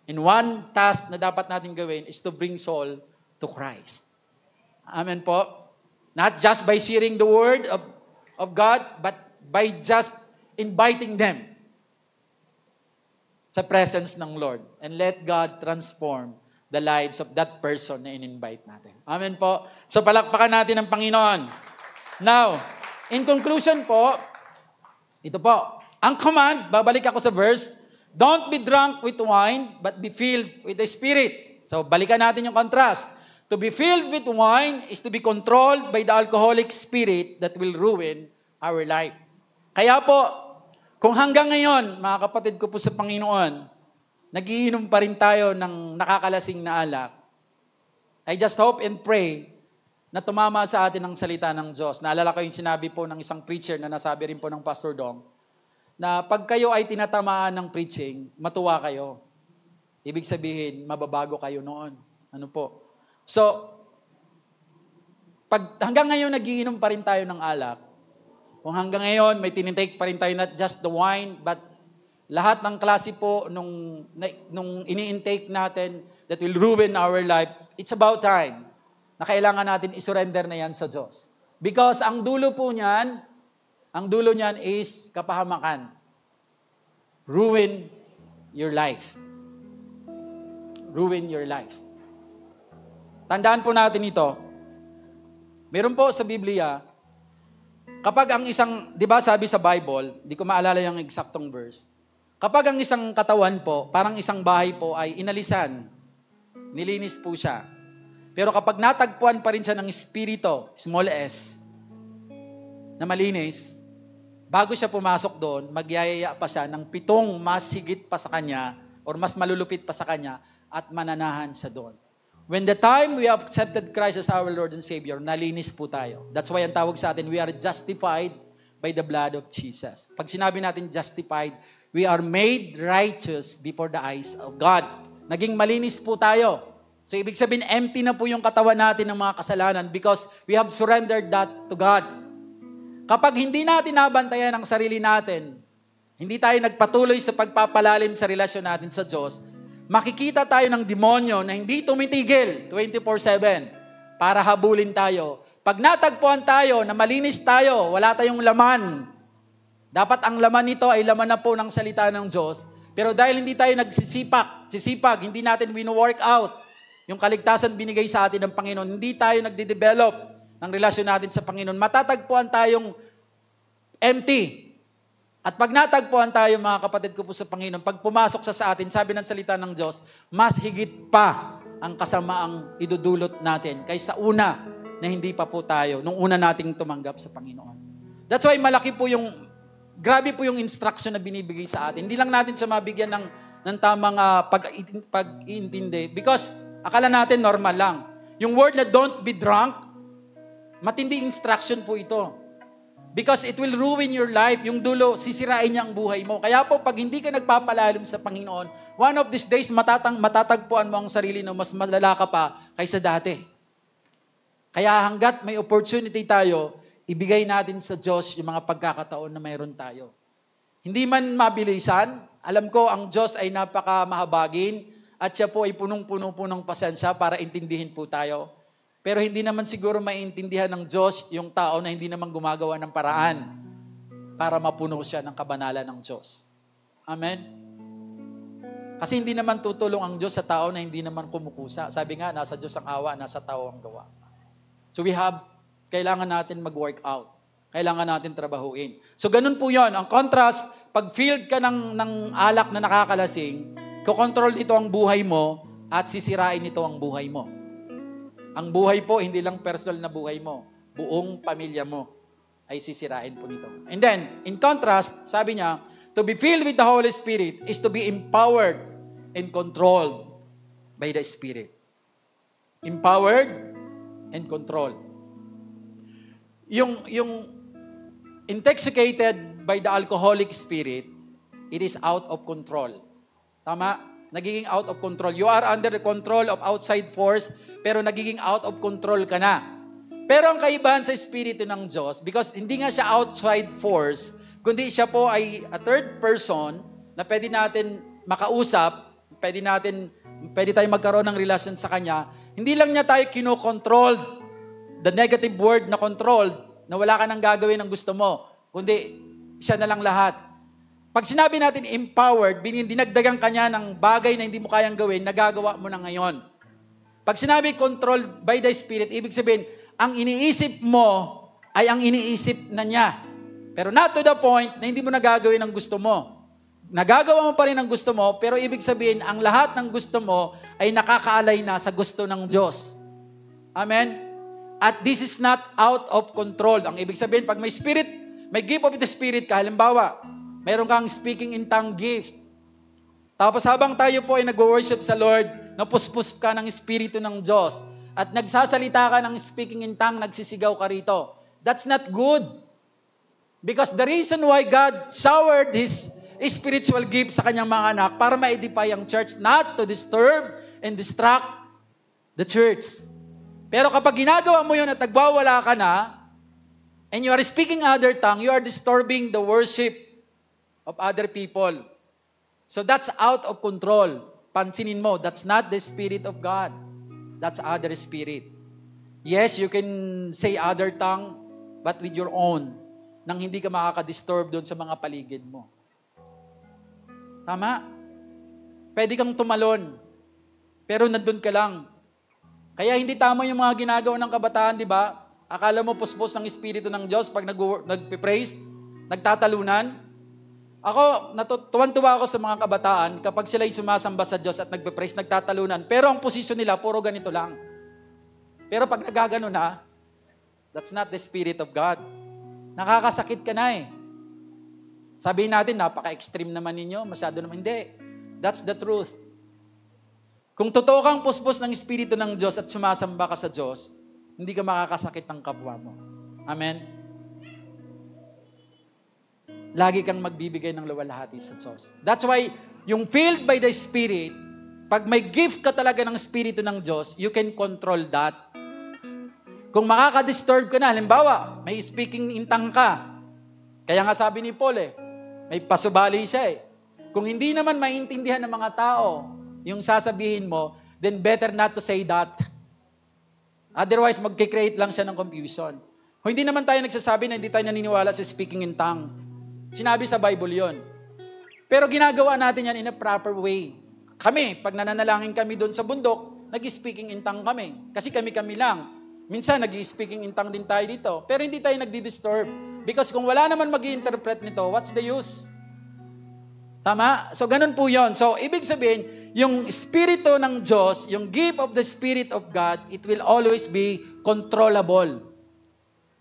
And one task na dapat natin gawin is to bring soul to Christ. Amen po. Not just by sharing the word of God, but by just inviting them sa presence ng Lord. And let God transform the lives of that person na in-invite natin. Amen po. So palakpakan natin ang Panginoon. Now, in conclusion po, ito po, ang command, babalik ako sa verse, don't be drunk with wine, but be filled with the Spirit. So, balikan natin yung contrast. To be filled with wine is to be controlled by the alcoholic spirit that will ruin our life. Kaya po, kung hanggang ngayon, mga kapatid ko po sa Panginoon, nagiinom pa rin tayo ng nakakalasing na alak, I just hope and pray na tumama sa atin ang salita ng Diyos. Naalala ko yung sinabi po ng isang preacher na nasabi rin po ng Pastor Dong, na pag kayo ay tinatamaan ng preaching, matuwa kayo. Ibig sabihin, mababago kayo noon. Ano po? So, pag hanggang ngayon nagiinom pa rin tayo ng alak, kung hanggang ngayon may tinitake pa rin tayo not just the wine, but lahat ng klase po nung ini-intake natin that will ruin our life, it's about time na kailangan natin isurrender na yan sa Diyos. Because ang dulo niyan is kapahamakan. Ruin your life. Ruin your life. Tandaan po natin ito. Meron po sa Biblia, kapag ang isang, di ba sabi sa Bible, di ko maalala yung eksaktong verse, kapag ang isang katawan po, parang isang bahay po ay inalisan, nilinis po siya. Pero kapag natagpuan pa rin siya ng espiritu, small s, na malinis, bago siya pumasok doon, magyayaya pa siya ng 7 mas higit pa sa kanya, or mas malulupit pa sa kanya, at mananahan siya doon. When the time we have accepted Christ as our Lord and Savior, nalinis po tayo. That's why ang tawag sa atin, we are justified by the blood of Jesus. Pag sinabi natin justified, we are made righteous before the eyes of God. Naging malinis po tayo. So ibig sabihin, empty na po yung katawan natin ng mga kasalanan because we have surrendered that to God. Kapag hindi natin nabantayan ang sarili natin, hindi tayo nagpatuloy sa pagpapalalim sa relasyon natin sa Diyos, makikita tayo ng demonyo na hindi tumitigil 24/7 para habulin tayo. Pag natagpuan tayo na malinis tayo, wala tayong laman. Dapat ang laman nito ay laman na po ng salita ng Diyos. Pero dahil hindi tayo sisipag, hindi natin wino-work out yung kaligtasan binigay sa atin ng Panginoon, hindi tayo nagde-develop ng relasyon natin sa Panginoon, matatagpuan tayong empty. At pag natagpuan tayo, mga kapatid ko po sa Panginoon, pag pumasok siya sa atin, sabi ng salita ng Diyos, mas higit pa ang kasamaang idudulot natin kaysa una na hindi pa po tayo, nung una nating tumanggap sa Panginoon. That's why grabe po yung instruction na binibigay sa atin. Hindi lang natin siya mabigyan ng tamang pag-iintindi. Because akala natin normal lang. Yung word na don't be drunk, matinding instruction po ito. Because it will ruin your life. Yung dulo, sisirain niya ang buhay mo. Kaya po, pag hindi ka nagpapalalim sa Panginoon, one of these days, matatagpuan mo ang sarili na mas malala ka pa kaysa dati. Kaya hanggat may opportunity tayo, ibigay natin sa Diyos yung mga pagkakataon na mayroon tayo. Hindi man mabilisan, alam ko ang Diyos ay napakamahabagin at siya po ay punong-puno po ng pasensya para intindihin po tayo. Pero hindi naman siguro maintindihan ng Diyos yung tao na hindi naman gumagawa ng paraan para mapuno siya ng kabanalan ng Diyos. Amen? Kasi hindi naman tutulong ang Diyos sa tao na hindi naman kumukusa. Sabi nga, nasa Diyos ang awa, nasa tao ang gawa. So kailangan natin mag-work out. Kailangan natin trabahuin. So ganun po yon. Ang contrast, pag filled ka ng alak na nakakalasing, kukontrol ito ang buhay mo at sisirain ito ang buhay mo. Ang buhay po, hindi lang personal na buhay mo. Buong pamilya mo ay sisirain po nito. And then, in contrast, sabi niya, to be filled with the Holy Spirit is to be empowered and controlled by the Spirit. Empowered and controlled. Yung intoxicated by the alcoholic spirit, it is out of control. Tama? Nagiging out of control. You are under the control of outside force, pero nagiging out of control ka na. Pero ang kaibahan sa Espiritu ng Diyos, because hindi nga siya outside force, kundi siya po ay a third person na pwede natin makausap, pwede tayo magkaroon ng relasyon sa Kanya. Hindi lang niya tayo kinokontrol, the negative word na controlled, na wala ka nang gagawin ng gusto mo, kundi siya na lang lahat. Pag sinabi natin empowered, dinagdagan ka niya ng bagay na hindi mo kayang gawin, nagagawa mo na ngayon. Pag sinabi controlled by the Spirit, ibig sabihin, ang iniisip mo ay ang iniisip na niya. Pero not to the point na hindi mo nagagawin ang gusto mo. Nagagawa mo pa rin ang gusto mo, pero ibig sabihin, ang lahat ng gusto mo ay nakakaalay na sa gusto ng Diyos. Amen? At this is not out of control. Ang ibig sabihin, pag may spirit, may gift of the Spirit ka, halimbawa, mayroon kang speaking in tongue gift. Tapos habang tayo po ay nag-worship sa Lord, napuspos ka ng Espiritu ng Diyos, at nagsasalita ka ng speaking in tongue, nagsisigaw ka rito. That's not good. Because the reason why God showered His spiritual gift sa kanyang mga anak para ma-edify ang church, not to disturb and distract the church. Pero kapag ginagawa mo yun at nagwawala ka na, and you are speaking other tongue, you are disturbing the worship of other people. So that's out of control. Pansinin mo, that's not the Spirit of God. That's other spirit. Yes, you can say other tongue, but with your own, nang hindi ka makaka-disturb doon sa mga paligid mo. Tama? Pwede kang tumalon, pero nandun ka lang. Kaya hindi tama yung mga ginagawa ng kabataan, di ba? Akala mo puspos ng Espiritu ng Diyos pag nag-praise, nagtatalunan. Ako, tuwan-tuwa ako sa mga kabataan kapag sila'y sumasamba sa Diyos at nagpe-praise, nagtatalunan. Pero ang posisyon nila, puro ganito lang. Pero pag nagagano na, that's not the Spirit of God. Nakakasakit ka na eh. Sabihin natin, napaka-extreme naman ninyo, masyado naman. Hindi. That's the truth. Kung totoo kang puspos ng Espiritu ng Diyos at sumasamba ka sa Diyos, hindi ka makakasakit ng kapwa mo. Amen? Lagi kang magbibigay ng luwalhati sa Diyos. That's why, yung filled by the Spirit, pag may gift ka talaga ng Espiritu ng Diyos, you can control that. Kung makaka-disturb ka na, halimbawa, may speaking in tongue ka. Kaya nga sabi ni Paul may pasubali siya Kung hindi naman maintindihan ng mga tao yung sasabihin mo, then better not to say that. Otherwise, magkikreate lang siya ng confusion. Kung hindi naman tayo nagsasabi na hindi tayo naniniwala sa speaking in tongue, sinabi sa Bible yon. Pero ginagawa natin yan in a proper way. Kami, pag nananalangin kami doon sa bundok, nag-speaking in tongue kami. Kasi kami-kami lang. Minsan, nag-speaking in tongue din tayo dito. Pero hindi tayo nagdi-disturb. Because kung wala naman mag-i-interpret nito, what's the use? Tama? So, ganun po yon. So, ibig sabihin, yung Espiritu ng Diyos, yung gift of the Spirit of God, it will always be controllable.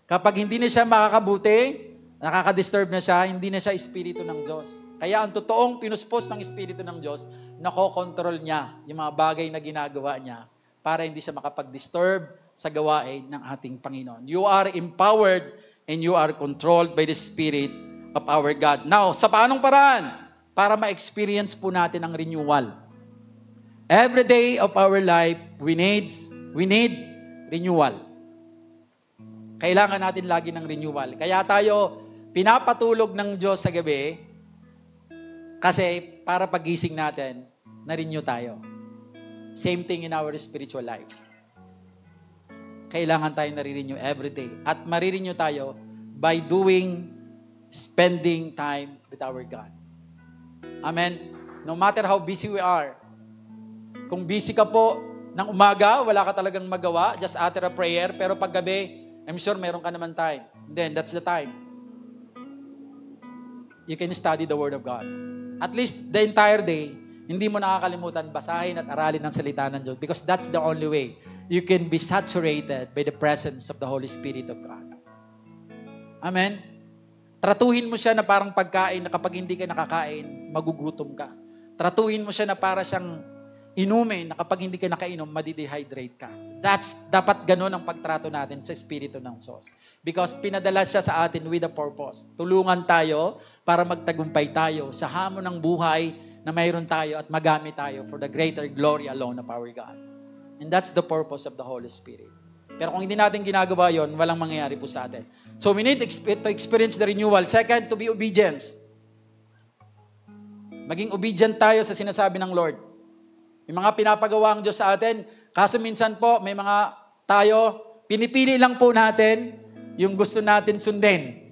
Kapag hindi na siya makakabuti, nakaka-disturb na siya, hindi na siya Espiritu ng Diyos. Kaya ang totoong pinuspos ng Espiritu ng Diyos, nakokontrol niya yung mga bagay na ginagawa niya para hindi siya makapag-disturb sa gawain ng ating Panginoon. You are empowered and you are controlled by the Spirit of our God. Now, sa paanong paraan? Para ma-experience po natin ang renewal. Every day of our life, we need renewal. Kailangan natin lagi ng renewal. Kaya tayo pinapatulog ng Diyos sa gabi kasi para pagising natin, na-renew tayo. Same thing in our spiritual life. Kailangan tayo nare-renew every day. At marirenew tayo by spending time with our God. Amen? No matter how busy we are. Kung busy ka po ng umaga, wala ka talagang magawa, just utter a prayer, pero pag gabi, I'm sure meron ka naman time. Then, that's the time. You can study the Word of God. At least the entire day, hindi mo nakakalimutan basahin at aralin ang salita ng Diyos because that's the only way you can be saturated by the presence of the Holy Spirit of God. Amen? Tratuhin mo siya na parang pagkain na kapag hindi ka nakakain, magugutom ka. Tratuhin mo siya na para siyang inumin na kapag hindi ka nakainom, madidehydrate ka. Dapat ganun ang pagtrato natin sa Espiritu ng Diyos. Because pinadala siya sa atin with a purpose. Tulungan tayo para magtagumpay tayo sa hamon ng buhay na mayroon tayo at magamit tayo for the greater glory alone of our God. And that's the purpose of the Holy Spirit. Pero kung hindi natin ginagawa yon, walang mangyayari po sa atin. So we need to experience the renewal. Second, to be obedience. Maging obedient tayo sa sinasabi ng Lord. May mga pinapagawa ang Diyos sa atin. Kaso minsan po, may mga tayo, pinipili lang po natin yung gusto natin sundin.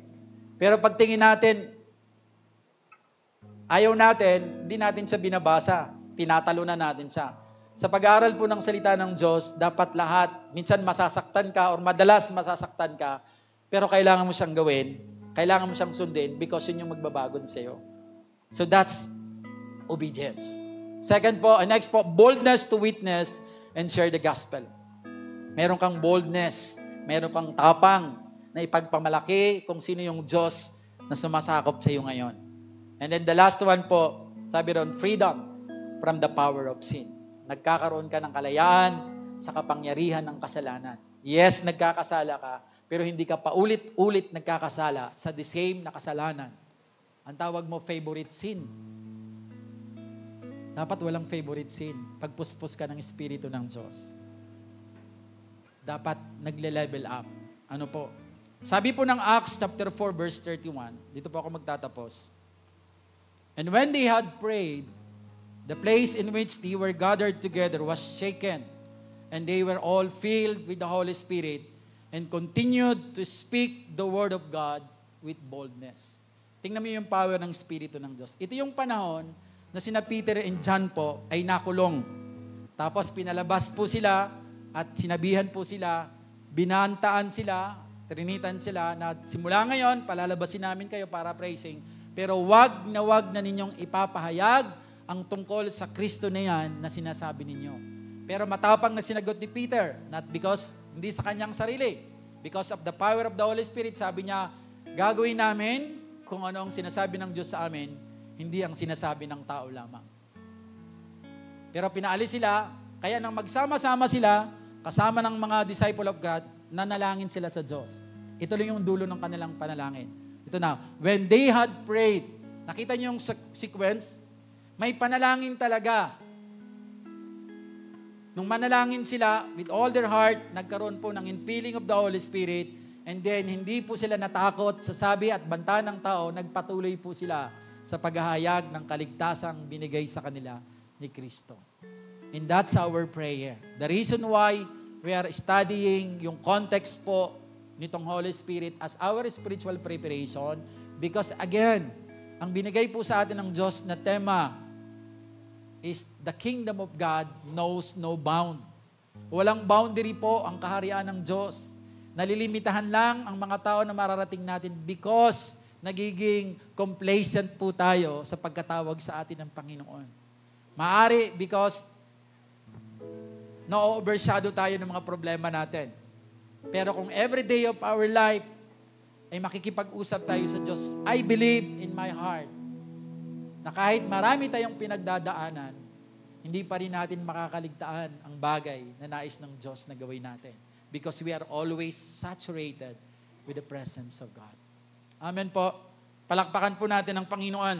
Pero pagtingin natin, ayaw natin, hindi natin siya binabasa. Tinatalunan natin siya. Sa pag-aaral po ng salita ng Diyos, dapat lahat, minsan masasaktan ka or madalas masasaktan ka, pero kailangan mo siyang gawin, kailangan mo siyang sundin because yun yung magbabagon sa iyo. So that's obedience. Second po, next po, boldness to witness and share the gospel. Meron kang boldness, meron kang tapang na ipagpamalaki kung sino yung Diyos na sumasakop sa iyo ngayon. And then the last one po, sabi ron, freedom from the power of sin. Nagkakaroon ka ng kalayaan sa kapangyarihan ng kasalanan. Yes, nagkakasala ka, pero hindi ka pa ulit-ulit nagkakasala sa the same na kasalanan. Ang tawag mo, favorite sin. Dapat walang favorite sin. Pagpuspos ka ng Espiritu ng Diyos. Dapat nagle-level up. Ano po? Sabi po ng Acts chapter 4 verse 31, dito po ako magtatapos. And when they had prayed, the place in which they were gathered together was shaken, and they were all filled with the Holy Spirit, and continued to speak the word of God with boldness. Tingnan mo yung power ng Espiritu ng Diyos. Ito yung panahon na sina Peter and John po ay nakulong. Tapos pinalabas po sila at sinabihan po sila, binantaan sila, trinitan sila na simula ngayon, palalabasin namin kayo para praising. Pero wag na ninyong ipapahayag ang tungkol sa Kristo na yan na sinasabi ninyo. Pero matapang na sinagot ni Peter, not because, hindi sa kanyang sarili. Because of the power of the Holy Spirit, sabi niya, gagawin namin kung ano ang sinasabi ng Diyos sa amin, hindi ang sinasabi ng tao lamang. Pero pinaalis sila, kaya nang magsama-sama sila, kasama ng mga disciple of God, nanalangin sila sa Diyos. Ito lang yung dulo ng kanilang panalangin. Ito na, when they had prayed, nakita niyo yung sequence, may panalangin talaga. Nung manalangin sila, with all their heart, nagkaroon po ng infilling of the Holy Spirit, and then hindi po sila natakot sa sabi at banta ng tao, nagpatuloy po sila sa paghahayag ng kaligtasang binigay sa kanila ni Kristo. And that's our prayer. The reason why we are studying yung context po nitong Holy Spirit as our spiritual preparation because again, ang binigay po sa atin ng Diyos na tema is the kingdom of God knows no bound. Walang boundary po ang kaharian ng Diyos. Nalilimitahan lang ang mga tao na mararating natin because nagiging complacent po tayo sa pagkatawag sa atin ng Panginoon. Maari because na-overshadow tayo ng mga problema natin. Pero kung every day of our life ay makikipag-usap tayo sa Diyos, I believe in my heart na kahit marami tayong pinagdadaanan, hindi pa rin natin makakaligtaan ang bagay na nais ng Diyos na gawin natin. Because we are always saturated with the presence of God. Amen po. Palakpakan po natin ang Panginoon.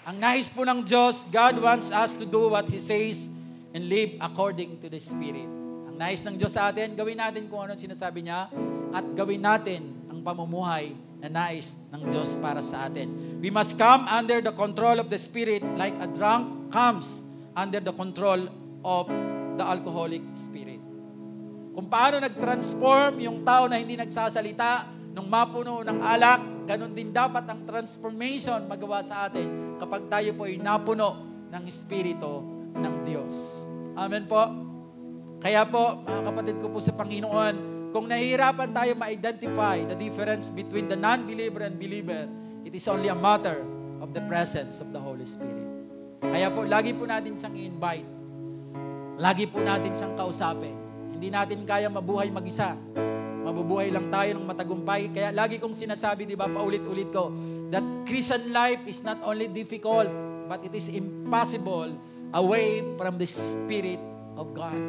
Ang nais po ng Diyos, God wants us to do what He says and live according to the Spirit. Ang nais ng Diyos sa atin, gawin natin kung ano sinasabi niya at gawin natin ang pamumuhay na nais ng Diyos para sa atin. We must come under the control of the Spirit like a drunk comes under the control of the alcoholic spirit. Kung paano nag-transform yung tao na hindi nagsasalita nung mapuno ng alak, ganun din dapat ang transformation magawa sa atin kapag tayo po ay napuno ng Espiritu ng Diyos. Amen po. Kaya po, mga kapatid ko po sa Panginoon, kung nahihirapan tayo ma-identify the difference between the non-believer and believer, it is only a matter of the presence of the Holy Spirit. Kaya po, lagi po natin siyang i-invite. Lagi po natin siyang kausapin. Hindi natin kaya mabuhay mag-isa. Mabubuhay lang tayo ng matagumpay. Kaya lagi kong sinasabi, di ba, paulit-ulit ko, that Christian life is not only difficult, but it is impossible away from the Spirit of God.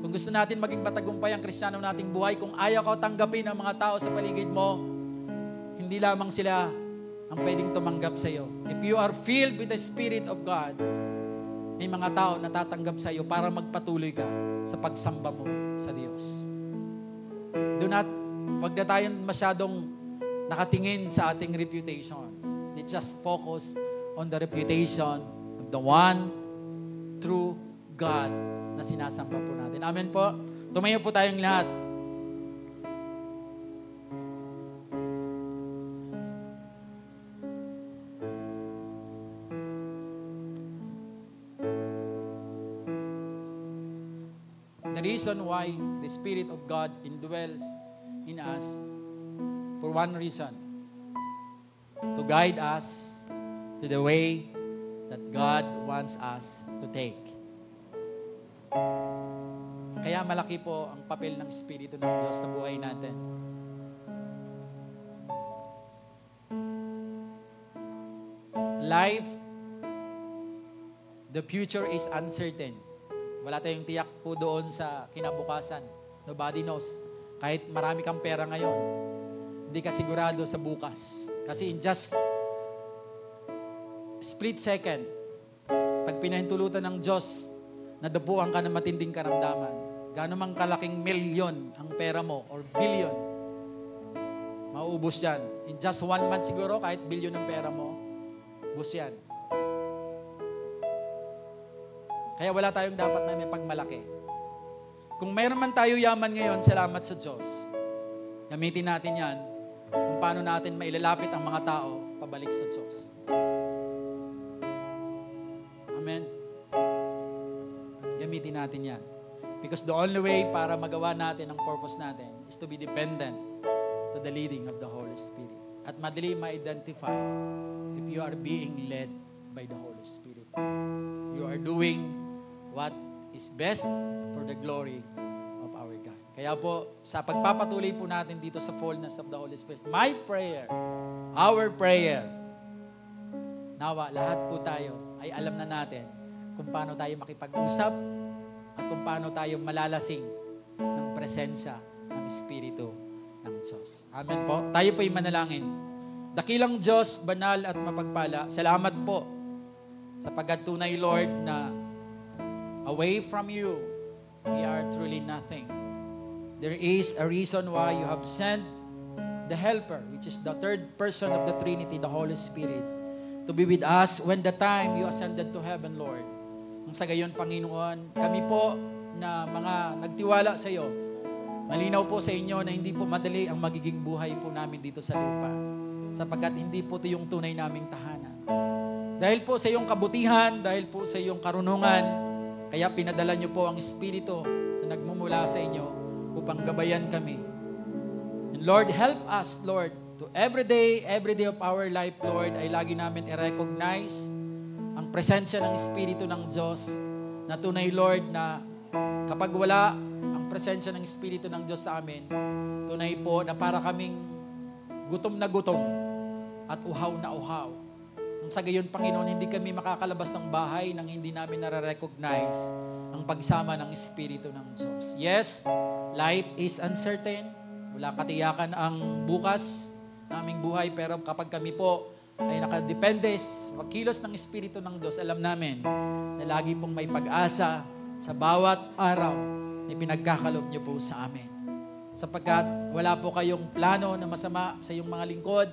Kung gusto natin maging matagumpay ang Kristiyano nating buhay, kung ayaw ka tanggapin ang mga tao sa paligid mo, hindi lamang sila ang pwedeng tumanggap sa iyo. If you are filled with the Spirit of God, may mga tao na tatanggap sa iyo para magpatuloy ka sa pagsamba mo sa Diyos. Wag na tayong masyadong nakatingin sa ating reputations. Let's just focus on the reputation of the one true God na sinasamba po natin. Amen po. Tumayo po tayong lahat. The reason why the Spirit of God indwells in us, for one reason, to guide us to the way that God wants us to take. Kaya malaki po ang papel ng Espiritu ng Diyos sa buhay natin. Life, the future is uncertain. Wala tayong tiyak po doon sa kinabukasan. Nobody knows. Kahit marami kang pera ngayon, hindi ka sigurado sa bukas. Kasi in just split second, pag pinahintulutan ng Diyos, nadapuan ka ng matinding karamdaman. Gaano mang kalaking milyon ang pera mo or billion, mauubos yan. In just 1 month siguro, kahit billion ang pera mo, ubos yan. Kaya wala tayong dapat na may pagmalaki. Kung mayroon man tayo yaman ngayon, salamat sa Diyos. Gamitin natin yan kung paano natin mailalapit ang mga tao pabalik sa Diyos. Amen. Gamitin natin yan. Because the only way para magawa natin ang purpose natin is to be dependent to the leading of the Holy Spirit. At madali ma-identify if you are being led by the Holy Spirit. You are doing what is best for the glory of our God. Kaya po, sa pagpapatuloy po natin dito sa fullness of the Holy Spirit, my prayer, our prayer, nawa lahat po tayo ay alam na natin kung paano tayo makipag-usap at kung paano tayo malalasing ng presensya ng Espiritu ng Diyos. Amen po. Tayo po'y manalangin. Dakilang Diyos, banal at mapagpala, salamat po sapagkat tunay, Lord, na away from you, we are truly nothing. There is a reason why you have sent the Helper, which is the third person of the Trinity, the Holy Spirit, to be with us when the time you ascended to heaven, Lord. Ang sa gayon, Panginoon, kami po na mga nagtiwala sa iyo, malinaw po sa inyo na hindi po madali ang magiging buhay po namin dito sa lupa, sapagkat hindi po ito yung tunay naming tahanan. Dahil po sa iyong kabutihan, dahil po sa iyong karunungan, kaya pinadala niyo po ang Espiritu na nagmumula sa inyo upang gabayan kami. And Lord, help us, Lord, to every day of our life, Lord, ay lagi namin i-recognize ang presensya ng Espiritu ng Diyos na tunay, Lord, na kapag wala ang presensya ng Espiritu ng Diyos sa amin, tunay po na para kaming gutom na gutom at uhaw na uhaw. Ang sa gayon, Panginoon, hindi kami makakalabas ng bahay nang hindi namin nare-recognize ang pagsama ng Espiritu ng Diyos. Yes, life is uncertain. Wala katiyakan ang bukas ng aming buhay, pero kapag kami po ay nakadepende sa pagkilos ng Espiritu ng Diyos, alam namin na lagi pong may pag-asa sa bawat araw na pinagkakalob niyo po sa amin. Sapagkat wala po kayong plano na masama sa iyong mga lingkod,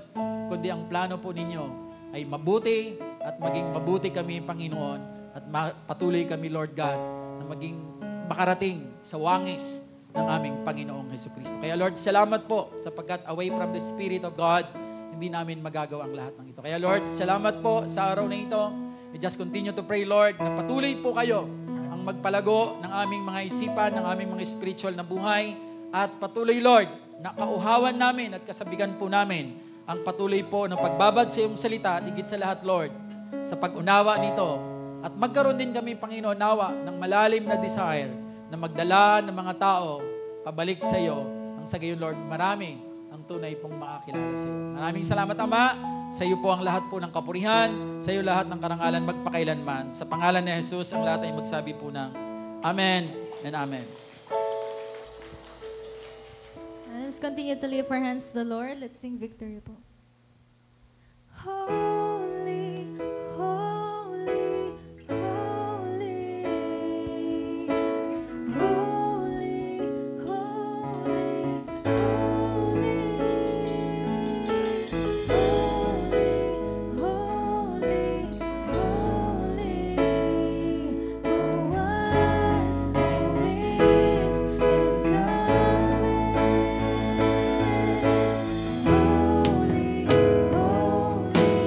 kundi ang plano po ninyo ay mabuti at maging mabuti kami, Panginoon, at patuloy kami, Lord God, na maging makarating sa wangis ng aming Panginoong Jesucristo. Kaya Lord, salamat po sapagkat away from the Spirit of God, hindi namin magagawa ang lahat ng ito. Kaya Lord, salamat po sa araw na ito. We just continue to pray, Lord, na patuloy po kayo ang magpalago ng aming mga isipan, ng aming mga spiritual na buhay, at patuloy, Lord, na kauhawan namin at kasabigan po namin ang patuloy po ng pagbabad sa iyong salita at higit sa lahat, Lord, sa pag-unawa nito. At magkaroon din kami, Panginoon, nawa ng malalim na desire na magdala ng mga tao pabalik sa iyo. Ang sa gayon, Lord, marami ang tunay pong makakilala sa iyo. Maraming salamat, Ama. Sa iyo po ang lahat po ng kapurihan, sa iyo lahat ng karangalan magpakailanman. Sa pangalan ni Jesus, ang lahat ay magsabi po ng Amen and Amen. Let's continue to lift our hands to the Lord. Let's sing victory po. Holy, holy, holy. Holy, holy, holy. Holy, holy, holy. Oh, as holy is the Holy, holy,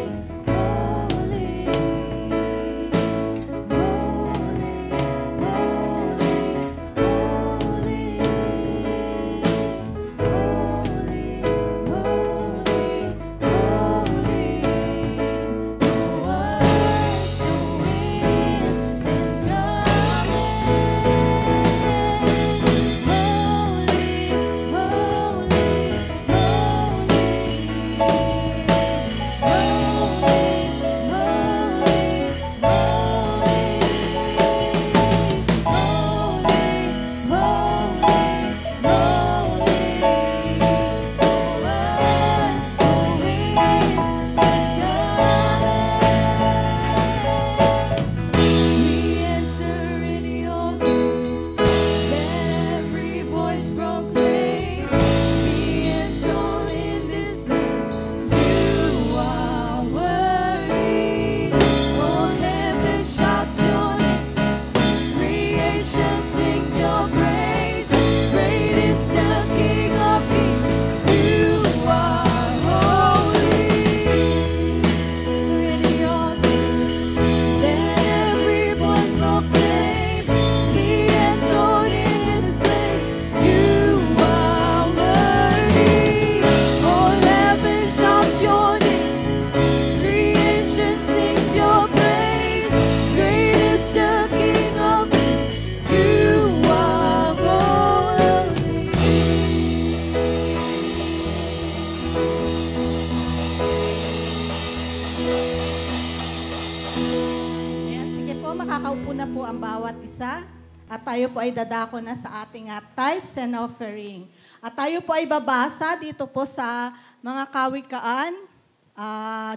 makakaupo na po ang bawat isa at tayo po ay dadako na sa ating tithes and offering. At tayo po ay babasa dito po sa mga Kawikaan,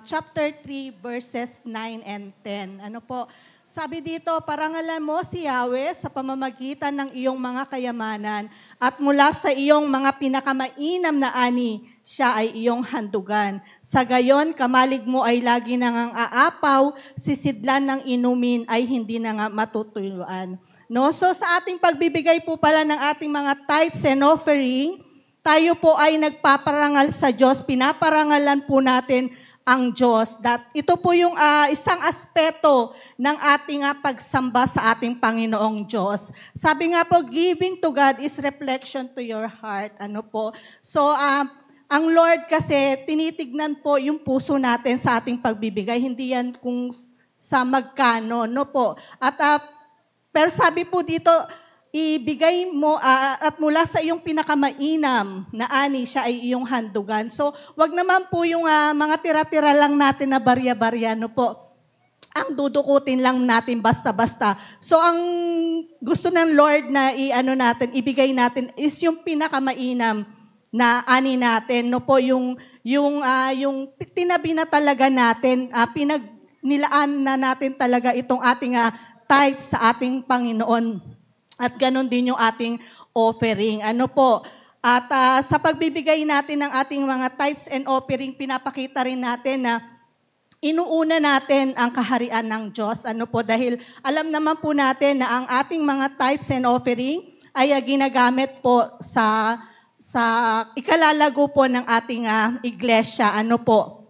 chapter 3, verses 9 and 10. Ano po? Sabi dito, parangalan mo si Yahweh sa pamamagitan ng iyong mga kayamanan at mula sa iyong mga pinakamainam na ani, siya ay iyong handugan. Sa gayon, kamalig mo ay lagi nang aapaw, sisidlan ng inumin ay hindi na nga matutuyuan. No? So sa ating pagbibigay po pala ng ating mga tithes and offering, tayo po ay nagpaparangal sa Diyos, pinaparangalan po natin ang Diyos. Ito po yung isang aspeto ng ating pagsamba sa ating Panginoong Diyos. Sabi nga po, giving to God is reflection to your heart. Ano po? So, ang Lord kasi tinitignan po yung puso natin sa ating pagbibigay. Hindi yan kung sa magkano, no po. At pero sabi po dito, ibigay mo at mula sa iyong pinakamainam na ani, siya ay iyong handugan. So, wag naman po yung mga tira-tira lang natin na barya-barya, no po. Ang dudukutin lang natin basta-basta. So, ang gusto ng Lord na ibigay natin is yung pinakamainam na ani natin, no po, yung tinabi na talaga natin, pinagnilaan na natin talaga itong ating tithe sa ating Panginoon. At ganon din yung ating offering. Ano po? At sa pagbibigay natin ng ating mga tithes and offering, pinapakita rin natin na inuuna natin ang kaharian ng Diyos. Ano po? Dahil alam naman po natin na ang ating mga tithes and offering ay ginagamit po sa ikalalago po ng ating iglesia. Ano po?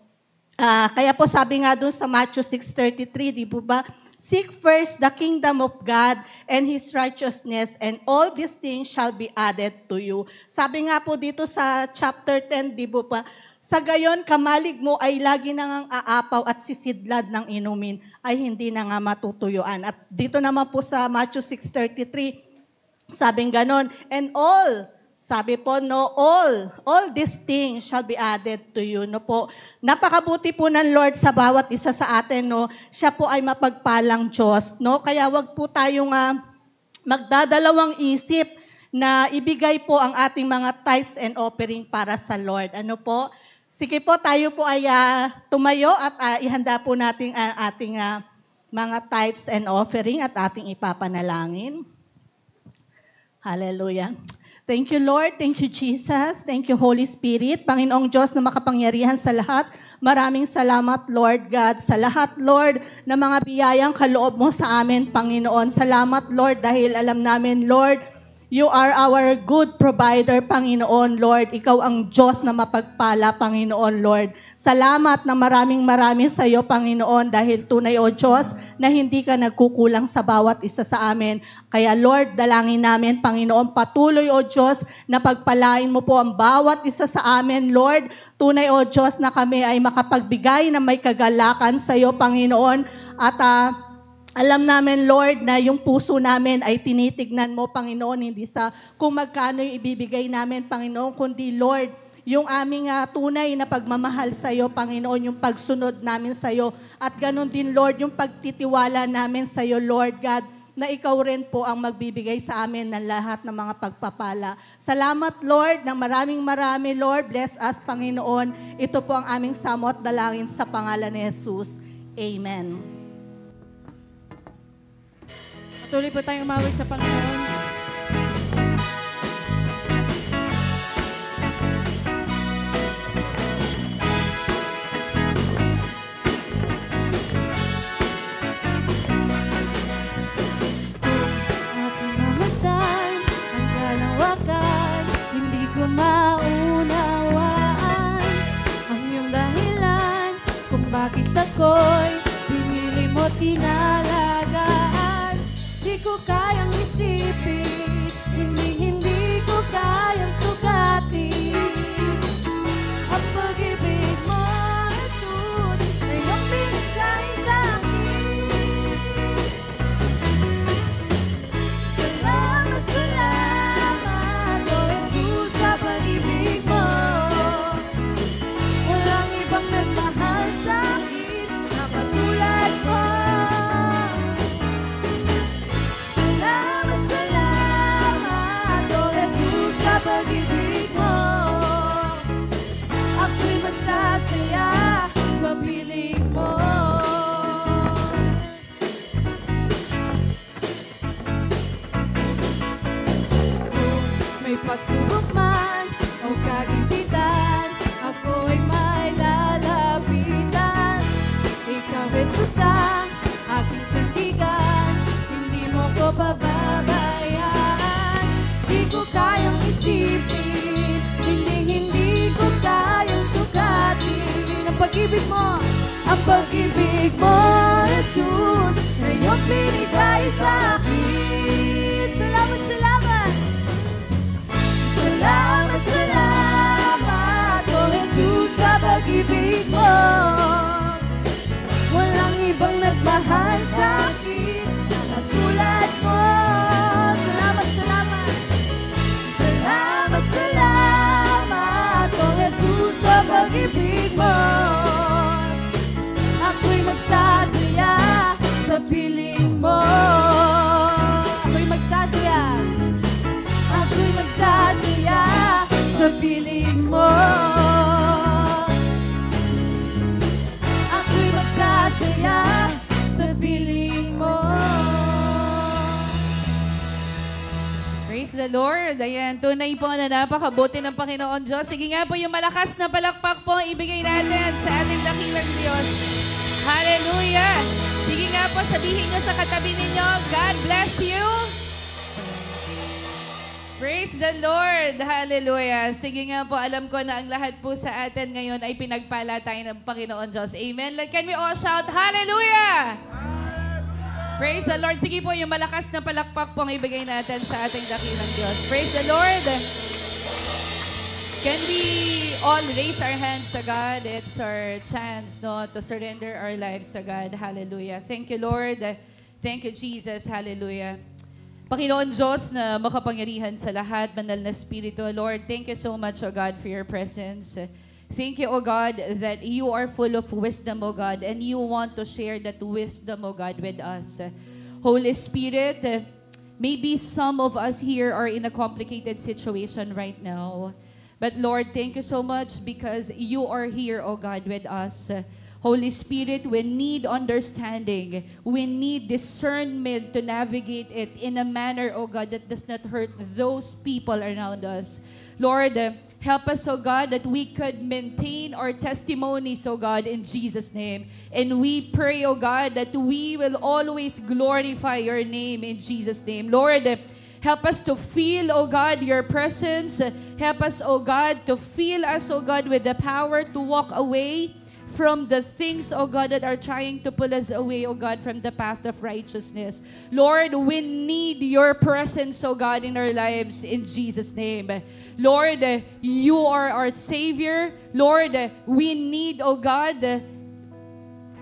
Kaya po sabi nga doon sa Matthew 6:33, di po ba? Seek first the kingdom of God and His righteousness, and all these things shall be added to you. Sabi nga po dito sa chapter 10, di po ba? Sa gayon, kamalig mo ay lagi nang aapaw at sisidlad ng inumin ay hindi na nga matutuyuan. At dito naman po sa Matthew 6:33, sabing ganon, and all, sabi po, no, all these things shall be added to you, no po. Napakabuti po ng Lord sa bawat isa sa atin, no. Siya po ay mapagpalang Diyos, no. Kaya wag po tayong magdadalawang isip na ibigay po ang ating mga tithes and offering para sa Lord. Ano po? Sige po, tayo po ay tumayo at ihanda po natin ang ating mga tithes and offering at ating ipapanalangin. Hallelujah. Thank you, Lord. Thank you, Jesus. Thank you, Holy Spirit. Panginoong Diyos na makapangyarihan sa lahat, maraming salamat, Lord God, sa lahat, Lord, na mga biyayang kaloob mo sa amin, Panginoon. Salamat, Lord, dahil alam namin, Lord, you are our good provider, Panginoon, Lord. Ikaw ang Diyos na mapagpala, Panginoon, Lord. Salamat na maraming sa iyo, Panginoon, dahil tunay, O Diyos, na hindi ka nagkukulang sa bawat isa sa amin. Kaya, Lord, dalangin namin, Panginoon, patuloy, O Diyos, na pagpalain mo po ang bawat isa sa amin, Lord. Tunay, O Diyos, na kami ay makapagbigay na may kagalakan sa iyo, Panginoon. At alam namin, Lord, na yung puso namin ay tinitignan mo, Panginoon, hindi sa kung magkano yung ibibigay namin, Panginoon, kundi, Lord, yung aming tunay na pagmamahal sa iyo, Panginoon, yung pagsunod namin sa iyo. At ganun din, Lord, yung pagtitiwala namin sa iyo, Lord God, na ikaw rin po ang magbibigay sa amin ng lahat ng mga pagpapala. Salamat, Lord, ng marami, Lord. Bless us, Panginoon. Ito po ang aming samot dalangin sa pangalan ni Jesus. Amen. Tuloy po tayong umawit sa Panginoon. Aking mamasdan ang kalawakan, hindi ko maunawaan ang iyong dahilan kung bakit ako'y pinili mo tinalagaan. Di ko kayang isipin, hindi ko kayang sukatin. Ang pag-ibig mo, Jesus, na iyong binigay sa akin. Salamat, O Jesus, sa pag-ibig mo. Walang ibang nagmahal sa akin na katulad mo. pagsubok man o kagipitan, ako'y may lalapitan. Ikaw, Jesus, ang aking sandigan, hindi mo ko pababayaan. Di ko kayang isipin, hindi ko kayang sukatin ang pag-ibig mo, Jesus, na iyong binigay sa akin. Salamat, salamat. Salamat, salamat, oh Jesus, sa pag-ibig mo. Walang ibang nagmahal sa akin na tulad mo. Salamat, salamat. Salamat, salamat, oh Jesus, sa pag-ibig mo. Ako'y magsasaya sa piling mo. Ako'y magsasaya. Ako'y magsasaya sa piling mo. Ako'y magsasaya sa piling mo. Praise the Lord. Ayan, tunay po na napakabuti ng Panginoon Diyos. Sige nga po, yung malakas na palakpak po, ibigay natin sa ating dakilang Diyos. Hallelujah! Sige nga po, sabihin nyo sa katabi ninyo, God bless you. Praise the Lord! Hallelujah! Sige nga po, alam ko na ang lahat po sa atin ngayon ay pinagpala tayo ng Panginoon Diyos. Amen? Can we all shout, Hallelujah! Praise the Lord. Sige po, yung malakas na palakpak po ang ibigay natin sa ating dakilang Diyos. Praise the Lord! Can we all raise our hands to God? It's our chance, no, to surrender our lives to God. Hallelujah. Thank you, Lord. Thank you, Jesus. Hallelujah. Panginoon Diyos na makapangyarihan sa lahat, banal na Espiritu, Lord, thank you so much, O God, for your presence. Thank you, O God, that you are full of wisdom, O God, and you want to share that wisdom, O God, with us. Holy Spirit, maybe some of us here are in a complicated situation right now. But Lord, thank you so much because you are here, O God, with us. Holy Spirit, we need understanding. We need discernment to navigate it in a manner, O God, that does not hurt those people around us. Lord, help us, O God, that we could maintain our testimonies, O God, in Jesus' name. And we pray, O God, that we will always glorify your name in Jesus' name. Lord, help us to feel, O God, your presence. Help us, O God, to feel us, O God, with the power to walk away from the things, O God, that are trying to pull us away, O God, from the path of righteousness. Lord, we need your presence, O God, in our lives, in Jesus' name. Lord, you are our Savior. Lord, we need, O God,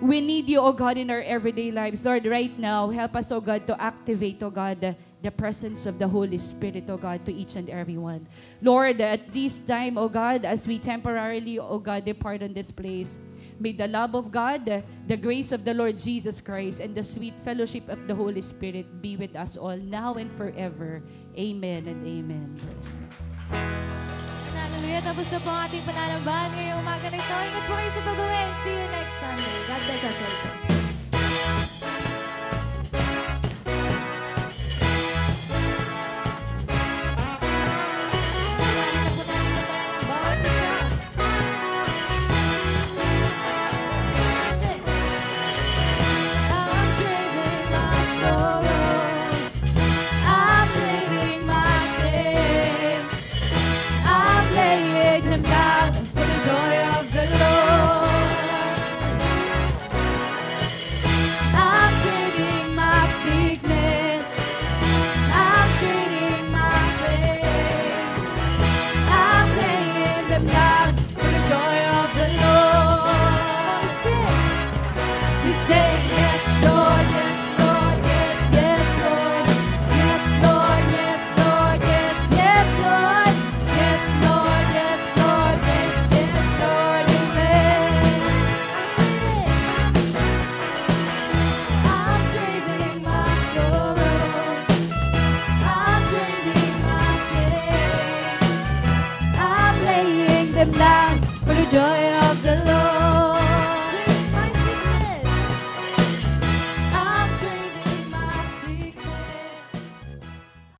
we need you, O God, in our everyday lives. Lord, right now, help us, O God, to activate, O God, the presence of the Holy Spirit, O God, to each and every one. Lord, at this time, O God, as we temporarily, O God, depart on this place, may the love of God, the grace of the Lord Jesus Christ, and the sweet fellowship of the Holy Spirit be with us all now and forever. Amen and amen. Hallelujah. Tapos na po ang ating pananambahan ngayong umaga na ito. Ingat po kayo sa pag-uwi. See you next Sunday. God bless us all. Say